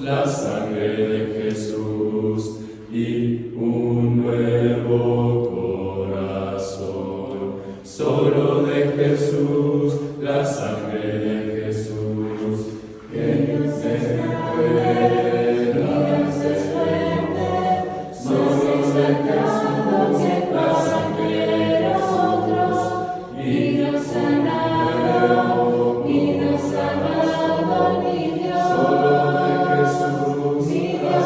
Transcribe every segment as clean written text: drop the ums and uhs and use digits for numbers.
la sangre de Jesús y un nuevo corazón. Solo de Jesús, la sangre de Jesús, que Dios es fuerte, Dios es fuerte. Solo de Jesús, la sangre de nosotros, y Dios sanado, y Dios sanado, mi Dios. Solo de Jesús, mi Dios,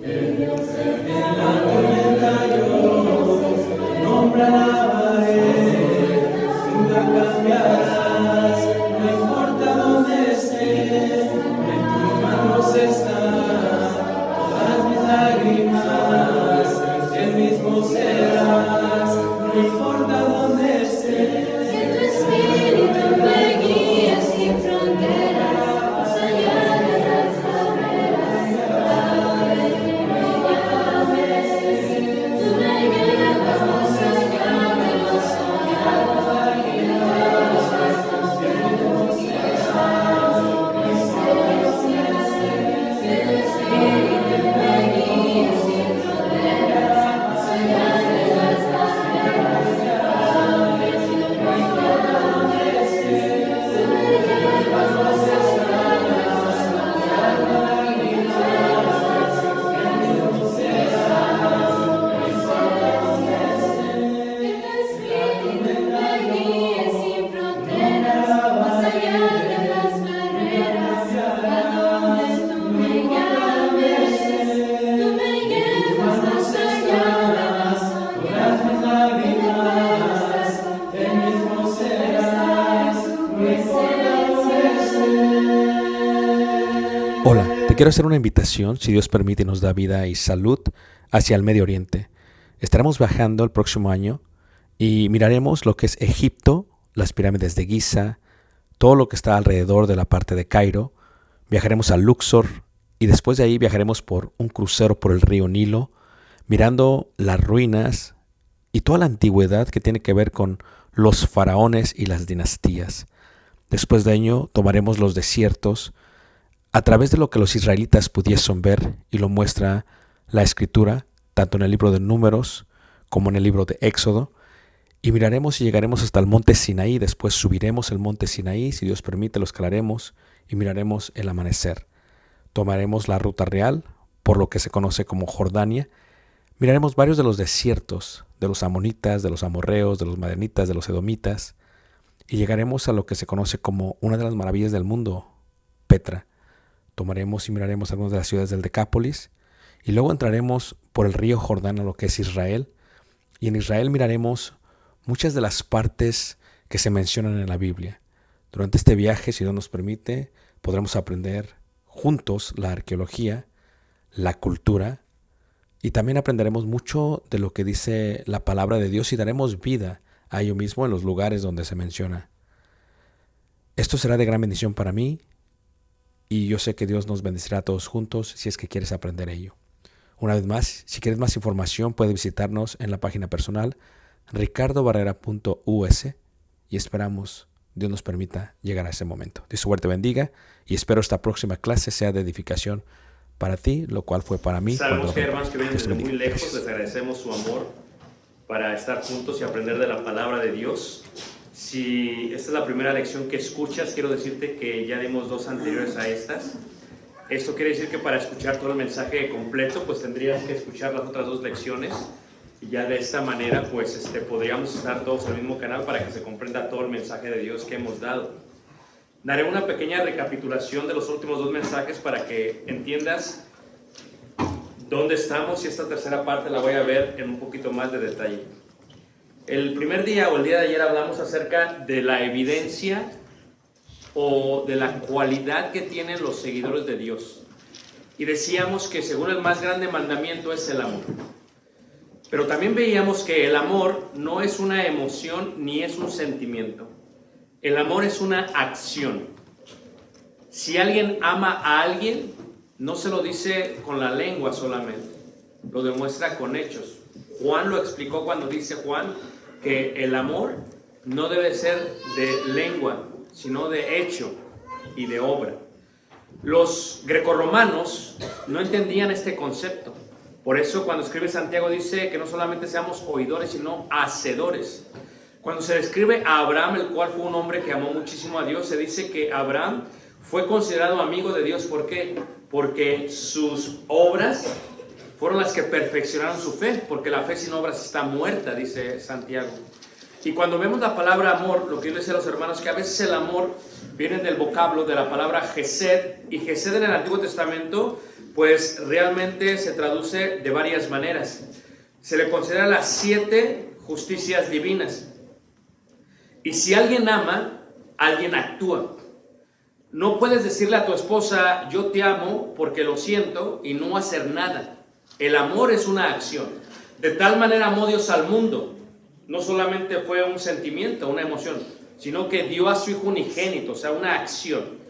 que Dios es fuerte. Nombre alabaré, nunca cambiarás, no importa dónde esté, en tus manos están todas mis lágrimas, el mismo serás, no importa dónde esté. Que tu espíritu me guíe sin fronteras, más allá de las barreras, a donde tú me llames, tú me llevas más allá de lo soñado, y de los pasos que tú quieras, que tu espíritu me guíe sin fronteras, más allá de las barreras, a donde tú me llames, tú me llevas más allá de lo soñado, y de los pasos que tú quieras. Que tu espíritu me guíe sin fronteras, más allá de las barreras, a donde tú me llames, tú me llevas más allá de lo soñado, Todas mis lágrimas, el mismo serás, no importa dónde esté. Hola, te quiero hacer una invitación, si Dios permite y nos da vida y salud, hacia el Medio Oriente. Estaremos viajando el próximo año y miraremos lo que es Egipto, las pirámides de Giza, todo lo que está alrededor de la parte de Cairo. Viajaremos a Luxor y después de ahí viajaremos por un crucero por el río Nilo, mirando las ruinas y toda la antigüedad que tiene que ver con los faraones y las dinastías. Después de ello tomaremos los desiertos a través de lo que los israelitas pudiesen ver, y lo muestra la Escritura, tanto en el libro de Números como en el libro de Éxodo, y miraremos y llegaremos hasta el monte Sinaí. Después subiremos el monte Sinaí, si Dios permite lo escalaremos y miraremos el amanecer. Tomaremos la ruta real por lo que se conoce como Jordania. Miraremos varios de los desiertos, de los amonitas, de los amorreos, de los madianitas, de los edomitas, y llegaremos a lo que se conoce como una de las maravillas del mundo, Petra. Tomaremos y miraremos algunas de las ciudades del Decápolis, y luego entraremos por el río Jordán a lo que es Israel, y en Israel miraremos muchas de las partes que se mencionan en la Biblia. Durante este viaje, si Dios nos permite, podremos aprender juntos la arqueología, la cultura, y también aprenderemos mucho de lo que dice la palabra de Dios y daremos vida a ello mismo en los lugares donde se menciona. Esto será de gran bendición para mí, y yo sé que Dios nos bendecirá a todos juntos si es que quieres aprender ello. Una vez más, si quieres más información, puedes visitarnos en la página personal ricardobarrera.us, y esperamos Dios nos permita llegar a ese momento. Dios te bendiga y espero esta próxima clase sea de edificación para ti, lo cual fue para mí. Sabemos que hay hermanos que vienen Dios te desde muy bendiga. lejos, Gracias. les agradecemos su amor para estar juntos y aprender de la palabra de Dios. Si esta es la primera lección que escuchas, quiero decirte que ya dimos 2 anteriores a estas. Esto quiere decir que para escuchar todo el mensaje completo, pues tendrías que escuchar las otras 2 lecciones. Y ya de esta manera, pues podríamos estar todos en el mismo canal para que se comprenda todo el mensaje de Dios que hemos dado. Daré una pequeña recapitulación de los últimos 2 mensajes para que entiendas dónde estamos, y esta tercera parte la voy a ver en un poquito más de detalle. El primer día o el día de ayer hablamos acerca de la evidencia o de la cualidad que tienen los seguidores de Dios. Y decíamos que según el más grande mandamiento es el amor. Pero también veíamos que el amor no es una emoción ni es un sentimiento. El amor es una acción. Si alguien ama a alguien, no se lo dice con la lengua solamente, lo demuestra con hechos. Juan lo explicó cuando dice Juan que el amor no debe ser de lengua, sino de hecho y de obra. Los grecorromanos no entendían este concepto. Por eso cuando escribe Santiago dice que no solamente seamos oidores, sino hacedores. Cuando se describe a Abraham, el cual fue un hombre que amó muchísimo a Dios, se dice que Abraham fue considerado amigo de Dios. ¿Por qué? Porque sus obras fueron las que perfeccionaron su fe, porque la fe sin obras está muerta, dice Santiago. Y cuando vemos la palabra amor, lo que yo les decía a los hermanos, que a veces el amor viene del vocablo de la palabra Gesed, y Gesed en el Antiguo Testamento, pues realmente se traduce de varias maneras. Se le considera las 7 justicias divinas. Y si alguien ama, alguien actúa. No puedes decirle a tu esposa, yo te amo porque lo siento, y no hacer nada. El amor es una acción. De tal manera amó Dios al mundo. No solamente fue un sentimiento, una emoción, sino que dio a su Hijo unigénito, o sea, una acción.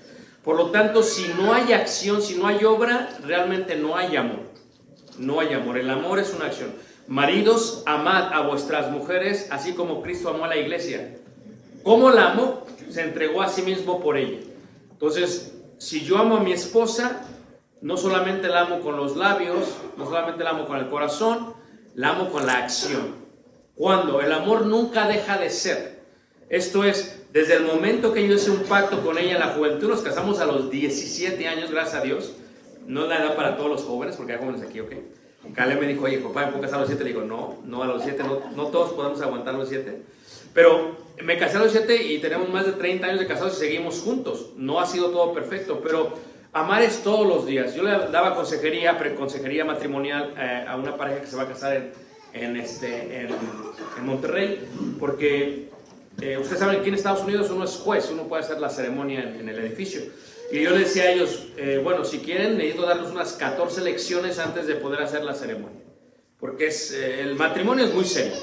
Por lo tanto, si no hay acción, si no hay obra, realmente no hay amor. No hay amor. El amor es una acción. Maridos, amad a vuestras mujeres, así como Cristo amó a la iglesia. ¿Cómo la amó? Se entregó a sí mismo por ella. Entonces, si yo amo a mi esposa, no solamente la amo con los labios, no solamente la amo con el corazón, la amo con la acción. Cuando el amor nunca deja de ser. Esto es, desde el momento que yo hice un pacto con ella en la juventud, nos casamos a los 17 años, gracias a Dios. No es la edad para todos los jóvenes, porque hay jóvenes aquí, ¿ok? Caleb me dijo, oye, papá, ¿me puedo casar a los 7? Le digo, no a los 7, no todos podemos aguantar los 7. Pero me casé a los 7 y tenemos más de 30 años de casados y seguimos juntos. No ha sido todo perfecto, pero amar es todos los días. Yo le daba consejería, preconsejería matrimonial a una pareja que se va a casar en Monterrey, porque ustedes saben que aquí en Estados Unidos uno es juez, uno puede hacer la ceremonia en el edificio. Y yo les decía a ellos, bueno, si quieren, necesito darles unas 14 lecciones antes de poder hacer la ceremonia, porque el matrimonio es muy serio.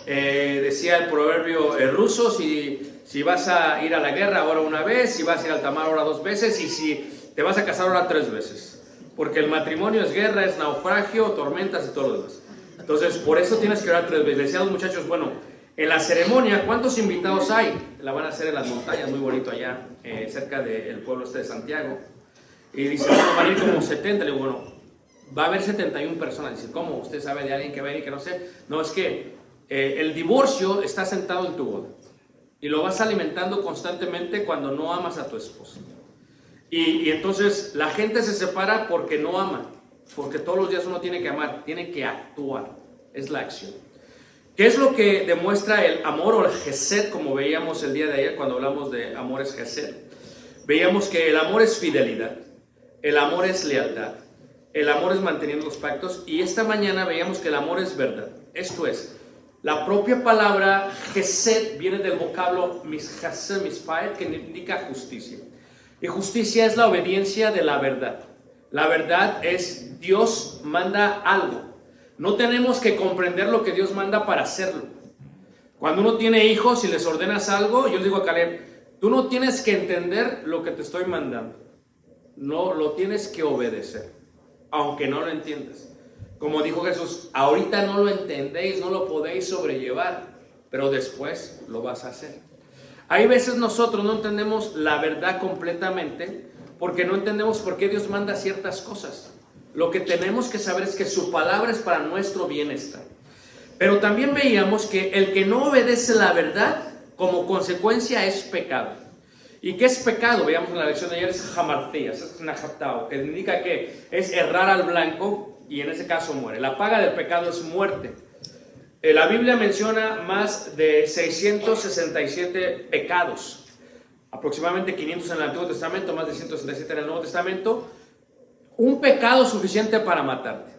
Decía el proverbio ruso, si vas a ir a la guerra ahora una vez, si vas a ir al tamar ahora 2 veces, y si te vas a casar ahora 3 veces, porque el matrimonio es guerra, es naufragio, tormentas y todo lo demás. Entonces, por eso tienes que orar 3 veces. Decía a los muchachos, bueno, en la ceremonia, ¿cuántos invitados hay? La van a hacer en las montañas, muy bonito allá, cerca del pueblo de Santiago. Y dice, bueno, van a ir como 70. Le digo, bueno, va a haber 71 personas. Dice, ¿cómo? ¿Usted sabe de alguien que va a ir y que no sé? No, es que el divorcio está sentado en tu boda. Y lo vas alimentando constantemente cuando no amas a tu esposa. Y entonces la gente se separa porque no ama. Porque todos los días uno tiene que amar, tiene que actuar. Es la acción. ¿Qué es lo que demuestra el amor o el gesed, como veíamos el día de ayer cuando hablamos de amor es gesed? Veíamos que el amor es fidelidad, el amor es lealtad, el amor es manteniendo los pactos, y esta mañana veíamos que el amor es verdad. Esto es, la propia palabra gesed viene del vocablo mishased, mishpaet, que indica justicia. Y justicia es la obediencia de la verdad. La verdad es Dios manda algo. No tenemos que comprender lo que Dios manda para hacerlo. Cuando uno tiene hijos y les ordenas algo, yo le digo a Caleb, tú no tienes que entender lo que te estoy mandando. No, lo tienes que obedecer, aunque no lo entiendas. Como dijo Jesús, ahorita no lo entendéis, no lo podéis sobrellevar, pero después lo vas a hacer. Hay veces nosotros no entendemos la verdad completamente porque no entendemos por qué Dios manda ciertas cosas. Lo que tenemos que saber es que su palabra es para nuestro bienestar. Pero también veíamos que el que no obedece la verdad, como consecuencia es pecado. ¿Y qué es pecado? Veíamos en la lección de ayer, es hamartías, es najatao, que indica que es errar al blanco y en ese caso muere. La paga del pecado es muerte. La Biblia menciona más de 667 pecados, aproximadamente 500 en el Antiguo Testamento, más de 167 en el Nuevo Testamento. Un pecado suficiente para matarte.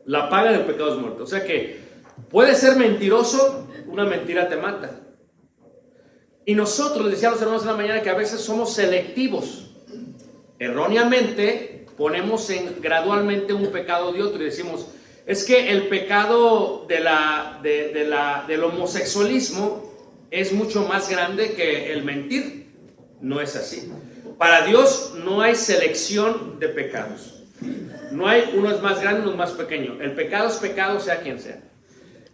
La paga del pecado es muerte. O sea que puede ser mentiroso, una mentira te mata. Y nosotros, les decía a los hermanos en la mañana, que a veces somos selectivos. Erróneamente ponemos gradualmente un pecado de otro y decimos, es que el pecado del homosexualismo es mucho más grande que el mentir. No es así. Para Dios no hay selección de pecados. No hay uno es más grande, uno es más pequeño. El pecado es pecado, sea quien sea.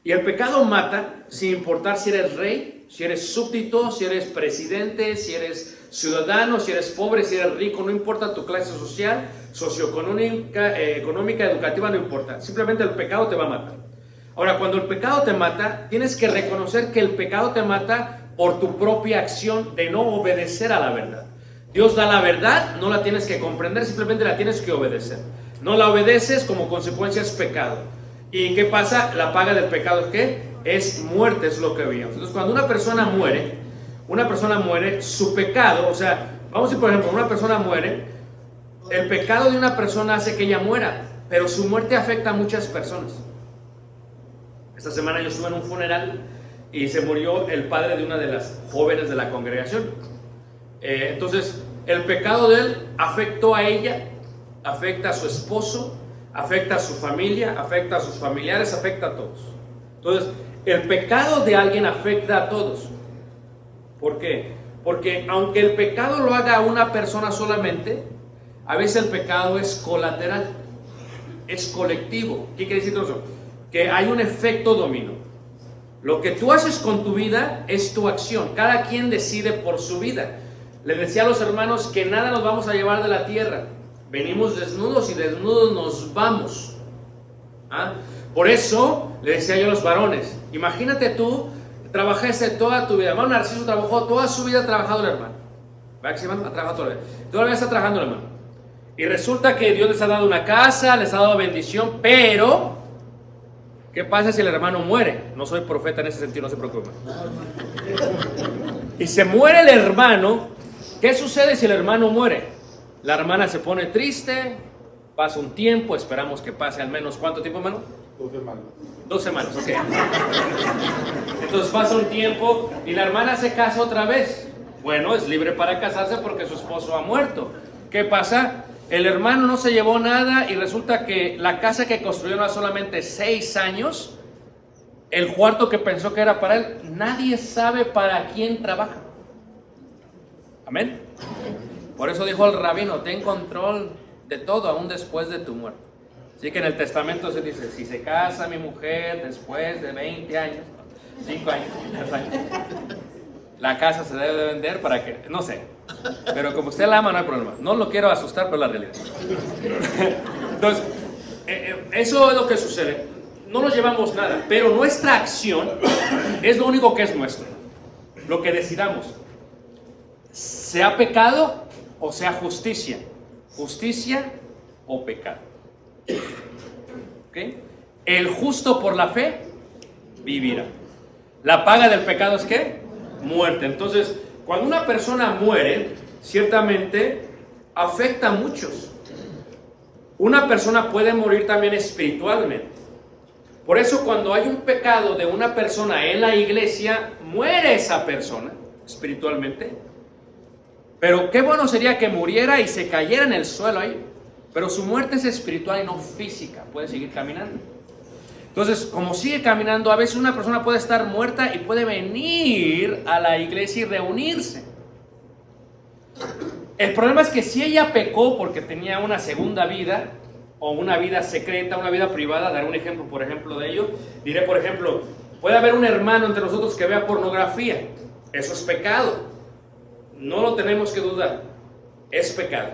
Y el pecado mata sin importar si eres rey, si eres súbdito, si eres presidente, si eres ciudadano, si eres pobre, si eres rico, no importa tu clase social, socioeconómica, económica, educativa, no importa. Simplemente el pecado te va a matar. Ahora, cuando el pecado te mata, tienes que reconocer que el pecado te mata por tu propia acción de no obedecer a la verdad. Dios da la verdad, no la tienes que comprender, simplemente la tienes que obedecer. No la obedeces, como consecuencia es pecado. ¿Y qué pasa? La paga del pecado es ¿qué? Es muerte, es lo que veíamos. Entonces, cuando una persona muere, su pecado, o sea, vamos a decir, por ejemplo, una persona muere, el pecado de una persona hace que ella muera, pero su muerte afecta a muchas personas. Esta semana yo estuve en un funeral y se murió el padre de una de las jóvenes de la congregación. Entonces, el pecado de él afectó a ella, afecta a su esposo, afecta a su familia, afecta a sus familiares, afecta a todos. Entonces, el pecado de alguien afecta a todos. ¿Por qué? Porque aunque el pecado lo haga una persona solamente, a veces el pecado es colateral, es colectivo. ¿Qué quiere decir eso? Que hay un efecto dominó. Lo que tú haces con tu vida es tu acción. Cada quien decide por su vida. Les decía a los hermanos que nada nos vamos a llevar de la tierra. Venimos desnudos y desnudos nos vamos. ¿Ah? Por eso le decía yo a los varones, imagínate tú, trabajaste toda tu vida. Hermano Narciso trabajó toda su vida trabajando el hermano. ¿Verdad que sí, hermano? Ha trabajado toda la vida. Todavía está trabajando el hermano. Y resulta que Dios les ha dado una casa, les ha dado bendición, pero ¿qué pasa si el hermano muere? No soy profeta en ese sentido, no se preocupen. Y se muere el hermano. ¿Qué sucede si el hermano muere? La hermana se pone triste, pasa un tiempo, esperamos que pase al menos, ¿cuánto tiempo, hermano? 2 semanas. 2 semanas, ok. Entonces pasa un tiempo y la hermana se casa otra vez. Bueno, es libre para casarse porque su esposo ha muerto. ¿Qué pasa? El hermano no se llevó nada y resulta que la casa que construyeron hace solamente 6 años, el cuarto que pensó que era para él, nadie sabe para quién trabaja. Amén. Por eso dijo el rabino, ten control de todo aún después de tu muerte. Así que en el testamento se dice, si se casa mi mujer después de 20 años, 5 años, 3 años, la casa se debe de vender para que, no sé, pero como usted la ama no hay problema. No lo quiero asustar, pero la realidad. Entonces, eso es lo que sucede. No nos llevamos nada, pero nuestra acción es lo único que es nuestro. Lo que decidamos, sea pecado o sea justicia, justicia o pecado. ¿Okay? El justo por la fe vivirá. La paga del pecado es ¿qué? Muerte. Entonces, cuando una persona muere, ciertamente afecta a muchos. Una persona puede morir también espiritualmente. Por eso cuando hay un pecado de una persona en la iglesia, muere esa persona espiritualmente. Pero qué bueno sería que muriera y se cayera en el suelo ahí. Pero su muerte es espiritual y no física. Puede seguir caminando. Entonces, como sigue caminando, a veces una persona puede estar muerta y puede venir a la iglesia y reunirse. El problema es que si ella pecó porque tenía una segunda vida, o una vida secreta, una vida privada, daré un ejemplo, por ejemplo, de ello. Diré, por ejemplo, puede haber un hermano entre nosotros que vea pornografía. Eso es pecado. No lo tenemos que dudar. Es pecado.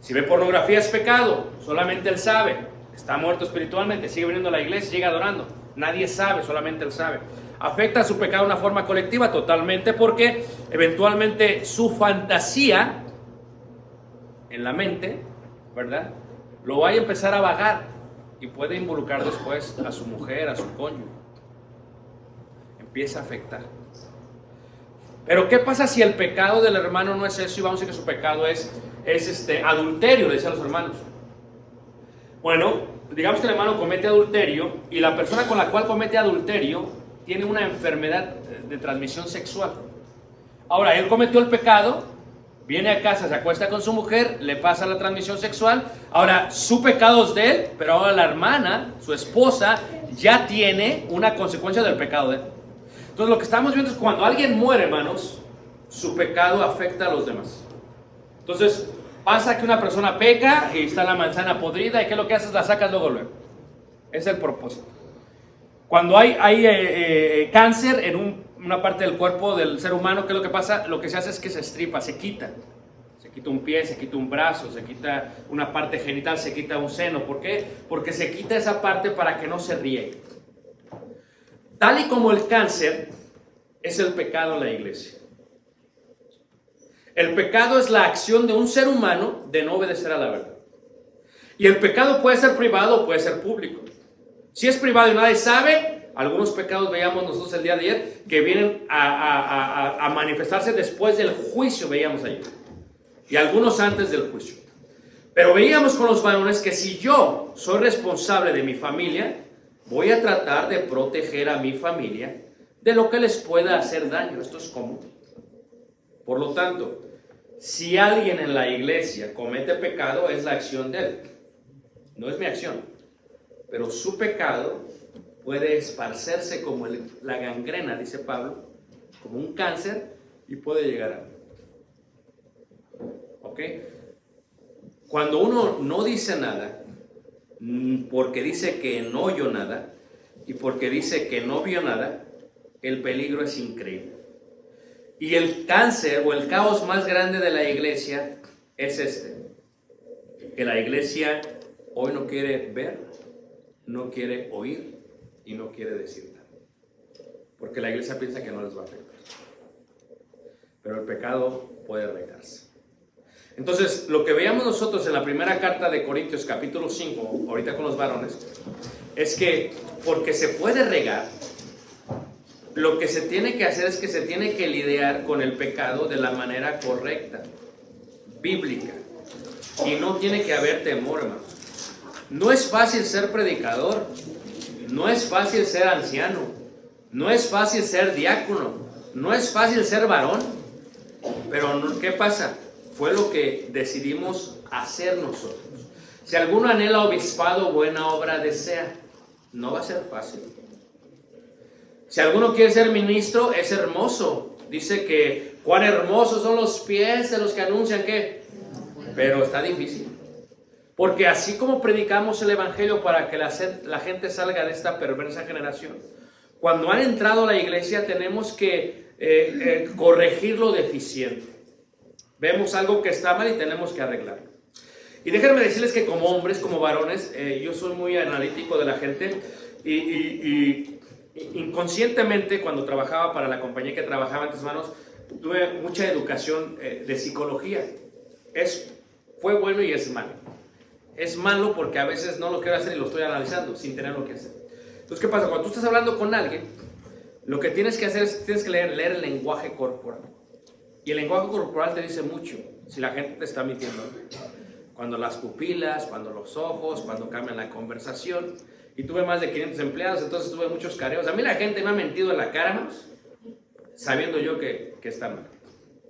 Si ve pornografía es pecado. Solamente él sabe. Está muerto espiritualmente. Sigue viniendo a la iglesia, sigue adorando. Nadie sabe, solamente él sabe. Afecta su pecado de una forma colectiva totalmente porque eventualmente su fantasía en la mente, ¿verdad?, lo va a empezar a vagar y puede involucrar después a su mujer, a su cónyuge. Empieza a afectar. Pero ¿qué pasa si el pecado del hermano no es eso y vamos a decir que su pecado es adulterio? Le decían los hermanos. Bueno, digamos que el hermano comete adulterio y la persona con la cual comete adulterio tiene una enfermedad de transmisión sexual. Ahora, él cometió el pecado, viene a casa, se acuesta con su mujer, le pasa la transmisión sexual. Ahora, su pecado es de él, pero ahora la hermana, su esposa, ya tiene una consecuencia del pecado de él. Entonces, lo que estamos viendo es cuando alguien muere, hermanos, su pecado afecta a los demás. Entonces, pasa que una persona peca y está la manzana podrida y ¿qué es lo que haces? La sacas luego. Es el propósito. Cuando hay cáncer en un una parte del cuerpo del ser humano, ¿qué es lo que pasa? Lo que se hace es que se estripa, se quita. Se quita un pie, se quita un brazo, se quita una parte genital, se quita un seno. ¿Por qué? Porque se quita esa parte para que no se riegue. Tal y como el cáncer es el pecado en la iglesia. El pecado es la acción de un ser humano de no obedecer a la verdad. Y el pecado puede ser privado o puede ser público. Si es privado y nadie sabe, algunos pecados veíamos nosotros el día de ayer que vienen a manifestarse después del juicio, veíamos ayer. Y algunos antes del juicio. Pero veíamos con los varones que si yo soy responsable de mi familia, voy a tratar de proteger a mi familia de lo que les pueda hacer daño. Esto es común. Por lo tanto, si alguien en la iglesia comete pecado, es la acción de él. No es mi acción. Pero su pecado puede esparcerse como la gangrena, dice Pablo, como un cáncer, y puede llegar a mí. ¿Ok? Cuando uno no dice nada, porque dice que no oyó nada, y porque dice que no vio nada, el peligro es increíble. Y el cáncer o el caos más grande de la iglesia es que la iglesia hoy no quiere ver, no quiere oír y no quiere decir nada. Porque la iglesia piensa que no les va a afectar. Pero el pecado puede regarse. Entonces, lo que veíamos nosotros en la primera carta de Corintios, capítulo 5, ahorita con los varones, es que porque se puede regar, lo que se tiene que hacer es que se tiene que lidiar con el pecado de la manera correcta, bíblica. Y no tiene que haber temor, hermano. No es fácil ser predicador, no es fácil ser anciano, no es fácil ser diácono, no es fácil ser varón. Pero ¿qué pasa? Fue lo que decidimos hacer nosotros. Si alguno anhela obispado, buena obra desea. No va a ser fácil. Si alguno quiere ser ministro, es hermoso. Dice que cuán hermosos son los pies de los que anuncian ¿qué? Pero está difícil. Porque así como predicamos el evangelio para que la gente salga de esta perversa generación, cuando han entrado a la iglesia tenemos que corregir lo deficiente. Vemos algo que está mal y tenemos que arreglarlo. Y déjenme decirles que como hombres, como varones, yo soy muy analítico de la gente y inconscientemente cuando trabajaba para la compañía que trabajaba antes, hermanos, tuve mucha educación de psicología. Fue bueno y es malo. Es malo porque a veces no lo quiero hacer y lo estoy analizando sin tener lo que hacer. Entonces, ¿qué pasa? Cuando tú estás hablando con alguien, lo que tienes que hacer es tienes que leer el lenguaje corporal. Y el lenguaje corporal te dice mucho si la gente te está mintiendo. Cuando las pupilas, cuando los ojos, cuando cambian la conversación. Y tuve más de 500 empleados, entonces tuve muchos careos. A mí la gente me ha mentido en la cara, hermanos, sabiendo yo que está mal.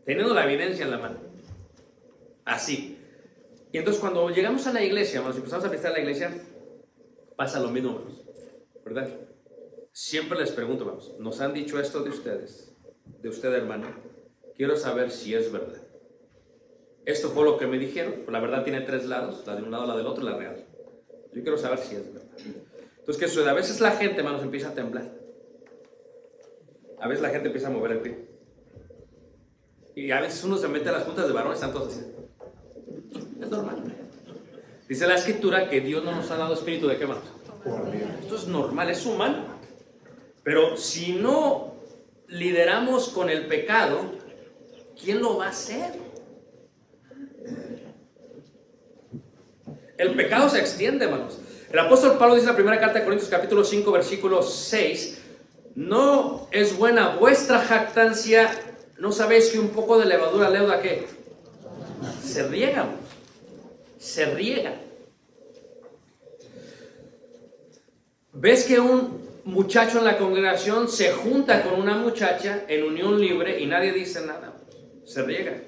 Teniendo la evidencia en la mano. Así. Y entonces cuando llegamos a la iglesia, hermanos, empezamos a visitar la iglesia, pasa lo mismo, hermanos. ¿Verdad? Siempre les pregunto, hermanos, nos han dicho esto de ustedes, de usted, hermano. Quiero saber si es verdad. Esto fue lo que me dijeron. La verdad tiene tres lados, la de un lado, la del otro y la real. Yo quiero saber si es verdad. Entonces, ¿qué sucede? A veces la gente, hermanos, empieza a temblar. A veces la gente empieza a mover el pie. Y a veces uno se mete a las juntas de varones, están todos así. Es normal. Dice la escritura que Dios no nos ha dado espíritu de qué, hermanos. Esto es normal, es humano. Pero si no lideramos con el pecado, ¿quién lo va a hacer? El pecado se extiende, hermanos. El apóstol Pablo dice en la primera carta de Corintios capítulo 5 versículo 6: no es buena vuestra jactancia, ¿no sabéis que un poco de levadura leuda qué? Se riega, hermanos. Se riega. ¿Ves que un muchacho en la congregación se junta con una muchacha en unión libre y nadie dice nada? Se riega.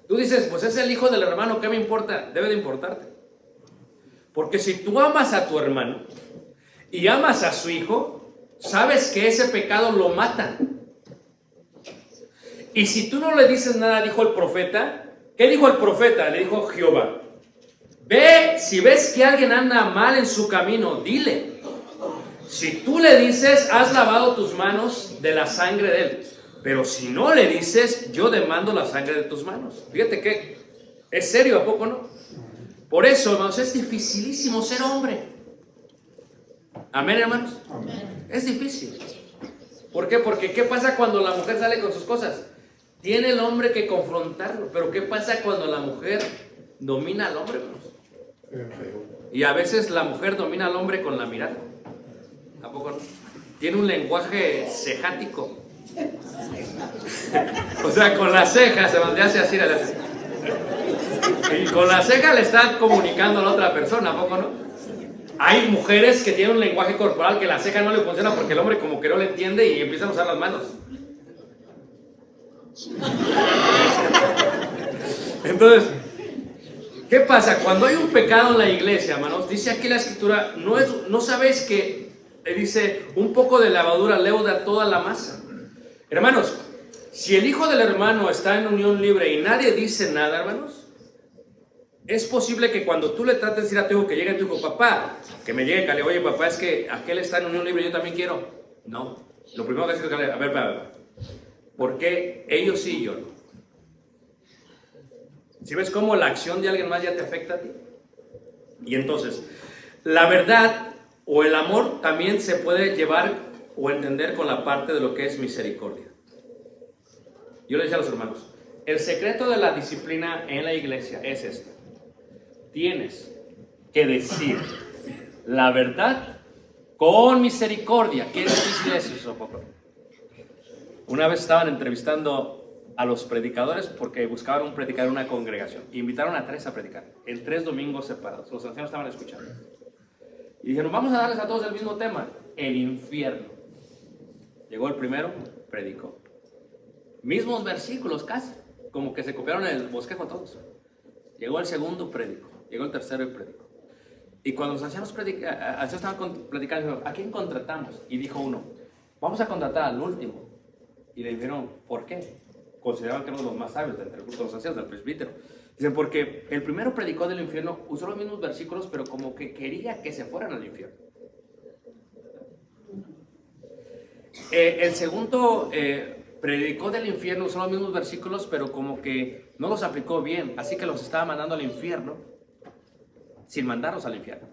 Tú dices, pues es el hijo del hermano, ¿qué me importa? Debe de importarte. Porque si tú amas a tu hermano y amas a su hijo, sabes que ese pecado lo mata. Y si tú no le dices nada, dijo el profeta. ¿Qué dijo el profeta? Le dijo Jehová: ve, si ves que alguien anda mal en su camino, dile. Si tú le dices, has lavado tus manos de la sangre de él. Pero si no le dices, yo demando la sangre de tus manos. Fíjate que es serio, ¿a poco no? Por eso, hermanos, es dificilísimo ser hombre. Amén, hermanos. Amén. Es difícil. ¿Por qué? Porque ¿qué pasa cuando la mujer sale con sus cosas? Tiene el hombre que confrontarlo. Pero ¿qué pasa cuando la mujer domina al hombre, hermanos? Y a veces la mujer domina al hombre con la mirada. ¿A poco no? Tiene un lenguaje cejático. O sea, con las cejas se hace así. Y con la ceja le está comunicando a la otra persona, ¿a poco no? Hay mujeres que tienen un lenguaje corporal que la ceja no le funciona porque el hombre como que no le entiende y empiezan a usar las manos. Entonces, ¿qué pasa? Cuando hay un pecado en la iglesia, hermanos, dice aquí la escritura, no sabéis que, dice, un poco de levadura leuda toda la masa. Hermanos, si el hijo del hermano está en unión libre y nadie dice nada, hermanos, es posible que cuando tú le trates de decir a tu hijo que llegue tu hijo, papá, que me llegue, que le oye, papá, es que aquel está en unión libre, yo también quiero. No, lo primero que es que a ver, ¿por qué ellos sí y yo no? ¿Sí ves cómo la acción de alguien más ya te afecta a ti? Y entonces, la verdad o el amor también se puede llevar o entender con la parte de lo que es misericordia. Yo le decía a los hermanos, el secreto de la disciplina en la iglesia es esto. Tienes que decir la verdad con misericordia. ¿Qué difícil es eso, poco? Una vez estaban entrevistando a los predicadores porque buscaban un predicador en una congregación. Invitaron a 3 a predicar en 3 domingos separados. Los ancianos estaban escuchando. Y dijeron, vamos a darles a todos el mismo tema, el infierno. Llegó el primero, predicó. Mismos versículos casi, como que se copiaron el bosquejo todos. Llegó el segundo, predicó. Llegó el tercero y predicó. Y cuando los ancianos estaban platicando, dijeron, ¿a quién contratamos? Y dijo uno, vamos a contratar al último. Y le dijeron, ¿por qué? Consideraban que eran los más sabios entre el grupo de los ancianos, del presbítero. Dicen, porque el primero predicó del infierno, usó los mismos versículos, pero como que quería que se fueran al infierno. El segundo predicó del infierno, usó los mismos versículos, pero como que no los aplicó bien, así que los estaba mandando al infierno, sin mandarlos al infierno.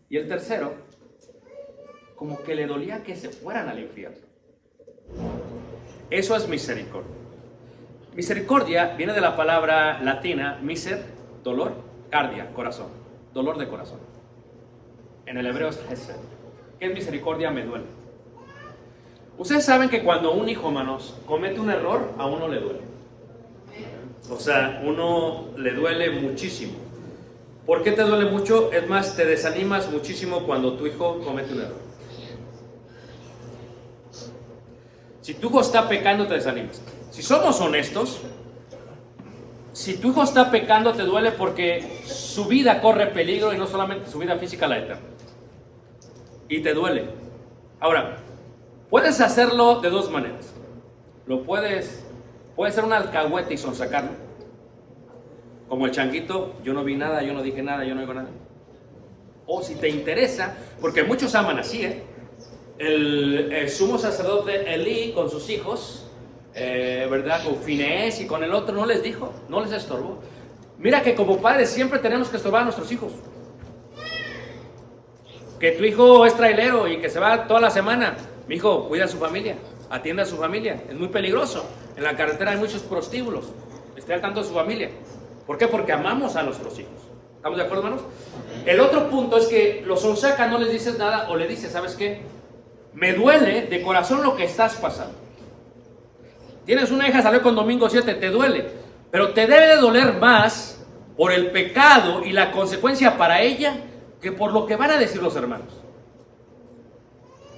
Y el tercero, como que le dolía que se fueran al infierno. Eso es misericordia. Misericordia viene de la palabra latina, miser, dolor, cardia, corazón, dolor de corazón. En el hebreo es hesed. ¿Qué es misericordia? Me duele. Ustedes saben que cuando un hijo, hermanos, comete un error, a uno le duele. O sea, uno le duele muchísimo. ¿Por qué te duele mucho? Es más, te desanimas muchísimo cuando tu hijo comete un error. Si tu hijo está pecando, te desanimas. Si somos honestos, si tu hijo está pecando, te duele porque su vida corre peligro y no solamente su vida física, la eterna. Y te duele. Ahora, puedes hacerlo de 2 maneras. Puedes ser un alcahuete y sonsacarlo. Como el changuito, yo no vi nada, yo no dije nada, yo no digo nada. O si te interesa, porque muchos aman así, el sumo sacerdote Elí con sus hijos, ¿verdad? Con Finés y con el otro no les dijo, no les estorbó. Mira que como padres siempre tenemos que estorbar a nuestros hijos. Que tu hijo es trailero y que se va toda la semana. Mi hijo, cuida a su familia, atiende a su familia. Es muy peligroso. En la carretera hay muchos prostíbulos. Esté al tanto de su familia. ¿Por qué? Porque amamos a nuestros hijos. ¿Estamos de acuerdo, hermanos? El otro punto es que los sonsaca, no les dices nada o le dices, ¿sabes qué? Me duele de corazón lo que estás pasando. Tienes una hija, salió con domingo 7, te duele. Pero te debe de doler más por el pecado y la consecuencia para ella que por lo que van a decir los hermanos.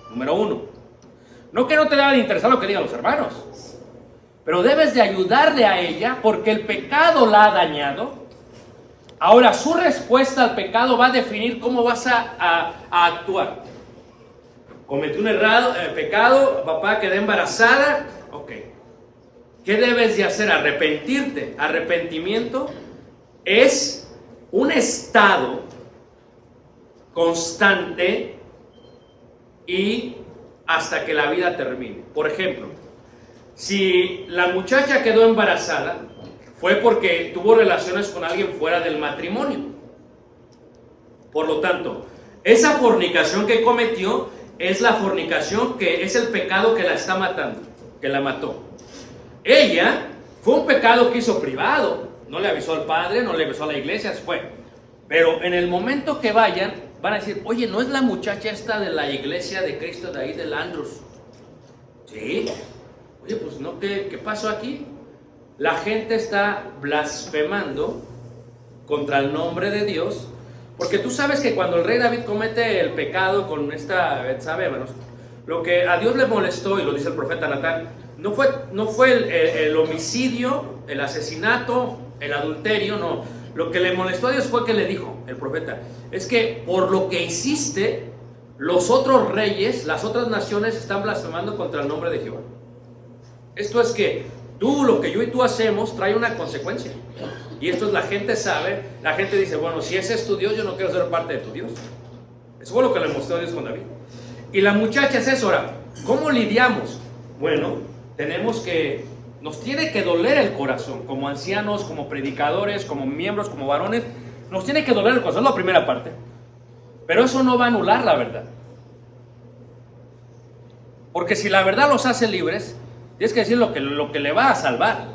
Número 1. No que no te deba de interesar lo que digan los hermanos, pero debes de ayudarle a ella porque el pecado la ha dañado. Ahora, su respuesta al pecado va a definir cómo vas a actuar. Cometí un pecado, papá, quedé embarazada. Ok. ¿Qué debes de hacer? Arrepentirte. Arrepentimiento es un estado constante y hasta que la vida termine. Por ejemplo, si la muchacha quedó embarazada, fue porque tuvo relaciones con alguien fuera del matrimonio. Por lo tanto, esa fornicación que cometió es la fornicación que es el pecado que la está matando, que la mató. Ella fue un pecado que hizo privado, no le avisó al padre, no le avisó a la iglesia, se fue. Pero en el momento que vayan, van a decir, oye, ¿no es la muchacha esta de la iglesia de Cristo de ahí del Andrus? Sí. Oye, pues no, ¿qué pasó aquí? La gente está blasfemando contra el nombre de Dios, porque tú sabes que cuando el rey David comete el pecado con esta Betsabé, hermanos, lo que a Dios le molestó, y lo dice el profeta Natán, no fue el homicidio, el asesinato, el adulterio, no. Lo que le molestó a Dios fue que le dijo el profeta, es que por lo que hiciste, los otros reyes, las otras naciones están blasfemando contra el nombre de Jehová. Esto es que tú, lo que yo y tú hacemos, trae una consecuencia. Y esto es, la gente sabe, la gente dice, bueno, si ese es tu Dios, yo no quiero ser parte de tu Dios. Eso fue lo que le mostró Dios con David. Y la muchacha es eso. Ahora, ¿cómo lidiamos? Bueno, nos tiene que doler el corazón, como ancianos, como predicadores, como miembros, como varones, nos tiene que doler el corazón, es la primera parte. Pero eso no va a anular la verdad. Porque si la verdad los hace libres, tienes que decir lo que le va a salvar.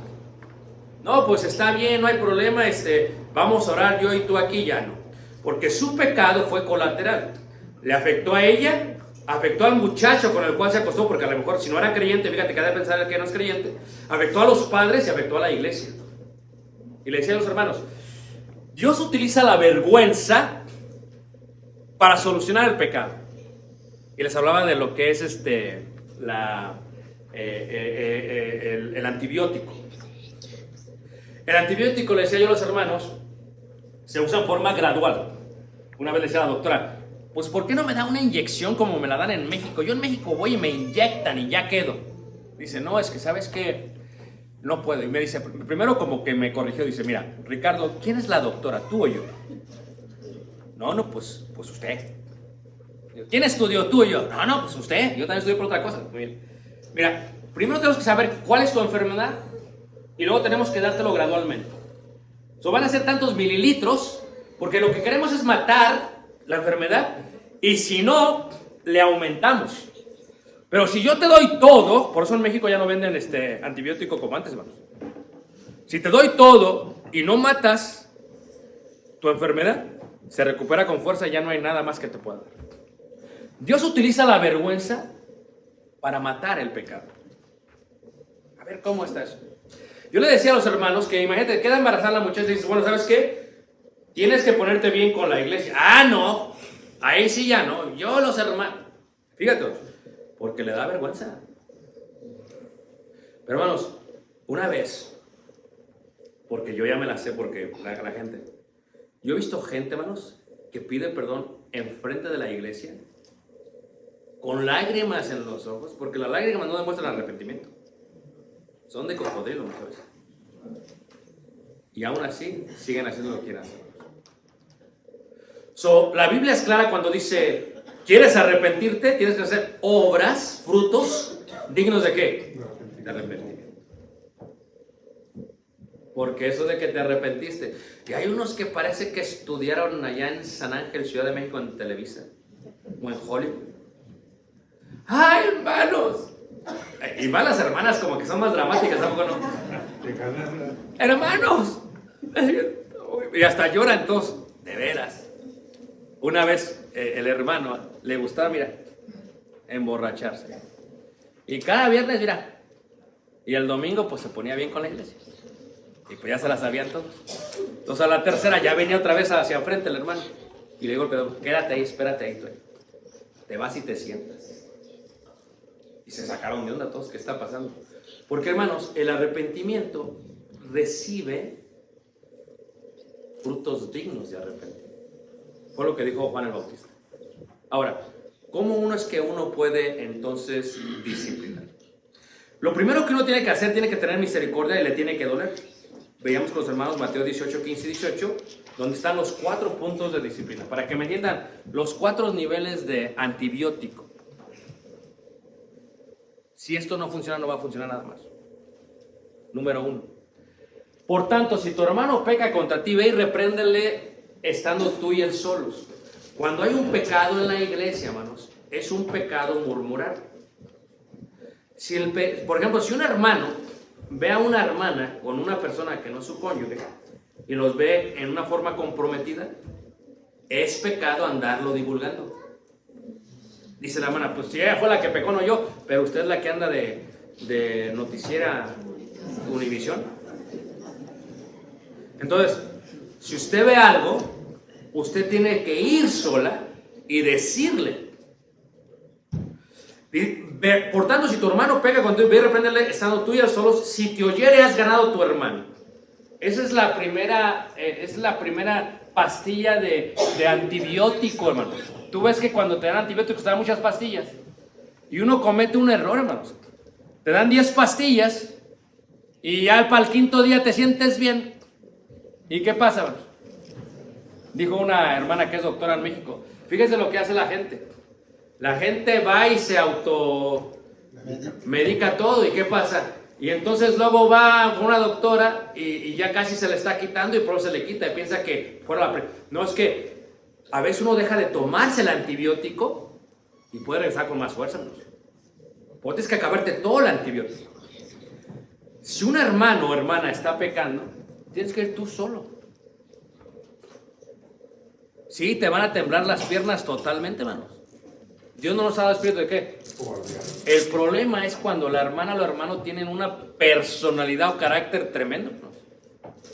No, pues está bien, no hay problema, vamos a orar yo y tú aquí, ya no. Porque su pecado fue colateral. Le afectó a ella, afectó al muchacho con el cual se acostó, porque a lo mejor si no era creyente, fíjate que ha de pensar que no es creyente, afectó a los padres y afectó a la iglesia. Y le decía a los hermanos, Dios utiliza la vergüenza para solucionar el pecado. Y les hablaba de lo que es el antibiótico. El antibiótico, le decía yo a los hermanos, se usa en forma gradual. Una vez le decía a la doctora, pues ¿por qué no me da una inyección como me la dan en México? Yo en México voy y me inyectan y ya quedo. Dice, no, es que ¿sabes qué? No puedo. Y me dice, primero como que me corrigió, dice, mira, Ricardo, ¿quién es la doctora? ¿Tú o yo? No, pues usted. ¿Quién estudió? ¿Tú o yo? No, pues usted. Yo también estudié por otra cosa. Muy bien. Mira, primero tenemos que saber cuál es tu enfermedad y luego tenemos que dártelo gradualmente. Van a ser tantos mililitros porque lo que queremos es matar la enfermedad y si no, le aumentamos. Pero si yo te doy todo, por eso en México ya no venden antibiótico como antes, hermanos. Si te doy todo y no matas tu enfermedad, se recupera con fuerza y ya no hay nada más que te pueda dar. Dios utiliza la vergüenza para matar el pecado. A ver, ¿cómo está eso? Yo le decía a los hermanos que, imagínate, queda embarazada la muchacha y dices, bueno, ¿sabes qué? Tienes que ponerte bien con la iglesia. Ah, no, ahí sí ya no. Yo los hermanos, fíjate, porque le da vergüenza. Pero hermanos, una vez, porque yo ya me la sé, porque la gente, yo he visto gente, hermanos, que pide perdón enfrente de la iglesia, con lágrimas en los ojos, porque las lágrimas no demuestran arrepentimiento. Son de cocodrilo, ¿sabes? Y aún así, siguen haciendo lo que quieren hacer. La Biblia es clara cuando dice, ¿quieres arrepentirte? Tienes que hacer obras, frutos, dignos de ¿qué? De arrepentimiento. Porque eso de que te arrepentiste. Y hay unos que parece que estudiaron allá en San Ángel, Ciudad de México, en Televisa, o en Hollywood. ¡Ay, hermanos! Y más las hermanas como que son más dramáticas, tampoco no. ¡Hermanos! Y hasta lloran todos, de veras. Una vez el hermano le gustaba, mira, emborracharse. Y cada viernes, mira. Y el domingo pues se ponía bien con la iglesia. Y pues ya se la sabían todos. Entonces a la tercera ya venía otra vez hacia enfrente el hermano. Y le digo al pedagog, quédate ahí, espérate ahí tú. Te vas y te sientas. Y se sacaron de onda todos, ¿qué está pasando? Porque hermanos, el arrepentimiento recibe frutos dignos de arrepentimiento. Fue lo que dijo Juan el Bautista. Ahora, ¿cómo es que uno puede entonces disciplinar? Lo primero que uno tiene que hacer, tiene que tener misericordia y le tiene que doler. Veíamos con los hermanos Mateo 18, 15 y 18, donde están los 4 puntos de disciplina. Para que me entiendan, los 4 niveles de antibiótico. Si esto no funciona, no va a funcionar nada más. Número 1. Por tanto, si tu hermano peca contra ti, ve y repréndele estando tú y él solos. Cuando hay un pecado en la iglesia, hermanos, es un pecado murmurar. Por ejemplo, si un hermano ve a una hermana con una persona que no es su cónyuge y los ve en una forma comprometida, es pecado andarlo divulgando. Dice la hermana, pues si ella fue la que pecó, no yo, pero usted es la que anda de noticiera Univisión. Entonces, si usted ve algo, usted tiene que ir sola y decirle. Por tanto, si tu hermano pega contigo, ve y repréndele estando tú y él solos. Si te oyere, has ganado tu hermano. Esa es la primera pastilla de antibiótico, hermanos. Tú ves que cuando te dan antibióticos te dan muchas pastillas. Y uno comete un error, hermanos. Te dan 10 pastillas y ya para el 5.º día te sientes bien. ¿Y qué pasa, hermanos? Dijo una hermana que es doctora en México. Fíjense lo que hace la gente. La gente va y se automedica todo. ¿Y qué pasa? Y entonces luego va una doctora y ya casi se le está quitando y por eso se le quita y piensa que fuera la... No, es que a veces uno deja de tomarse el antibiótico y puede regresar con más fuerza. Pues tienes que acabarte todo el antibiótico. Si un hermano o hermana está pecando, tienes que ir tú solo. Sí, te van a temblar las piernas totalmente, hermanos. Dios no nos ha dado espíritu de qué. El problema es cuando la hermana o el hermano tienen una personalidad o carácter tremendo, hermanos.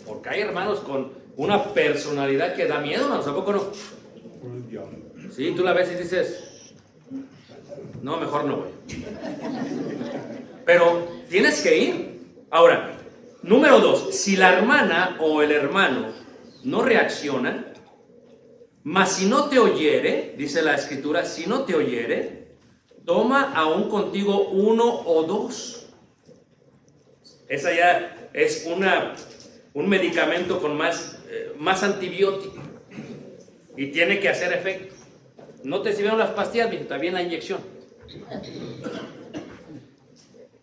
Porque hay hermanos con una personalidad que da miedo, hermanos. ¿A poco no? Sí, tú la ves y dices, no, mejor no voy. Pero tienes que ir. Ahora, número 2, si la hermana o el hermano no reaccionan, mas si no te oyere, dice la Escritura, si no te oyere, toma aún contigo 1 o 2. Esa ya es un medicamento con más antibiótico y tiene que hacer efecto. No te sirvieron las pastillas, está bien la inyección.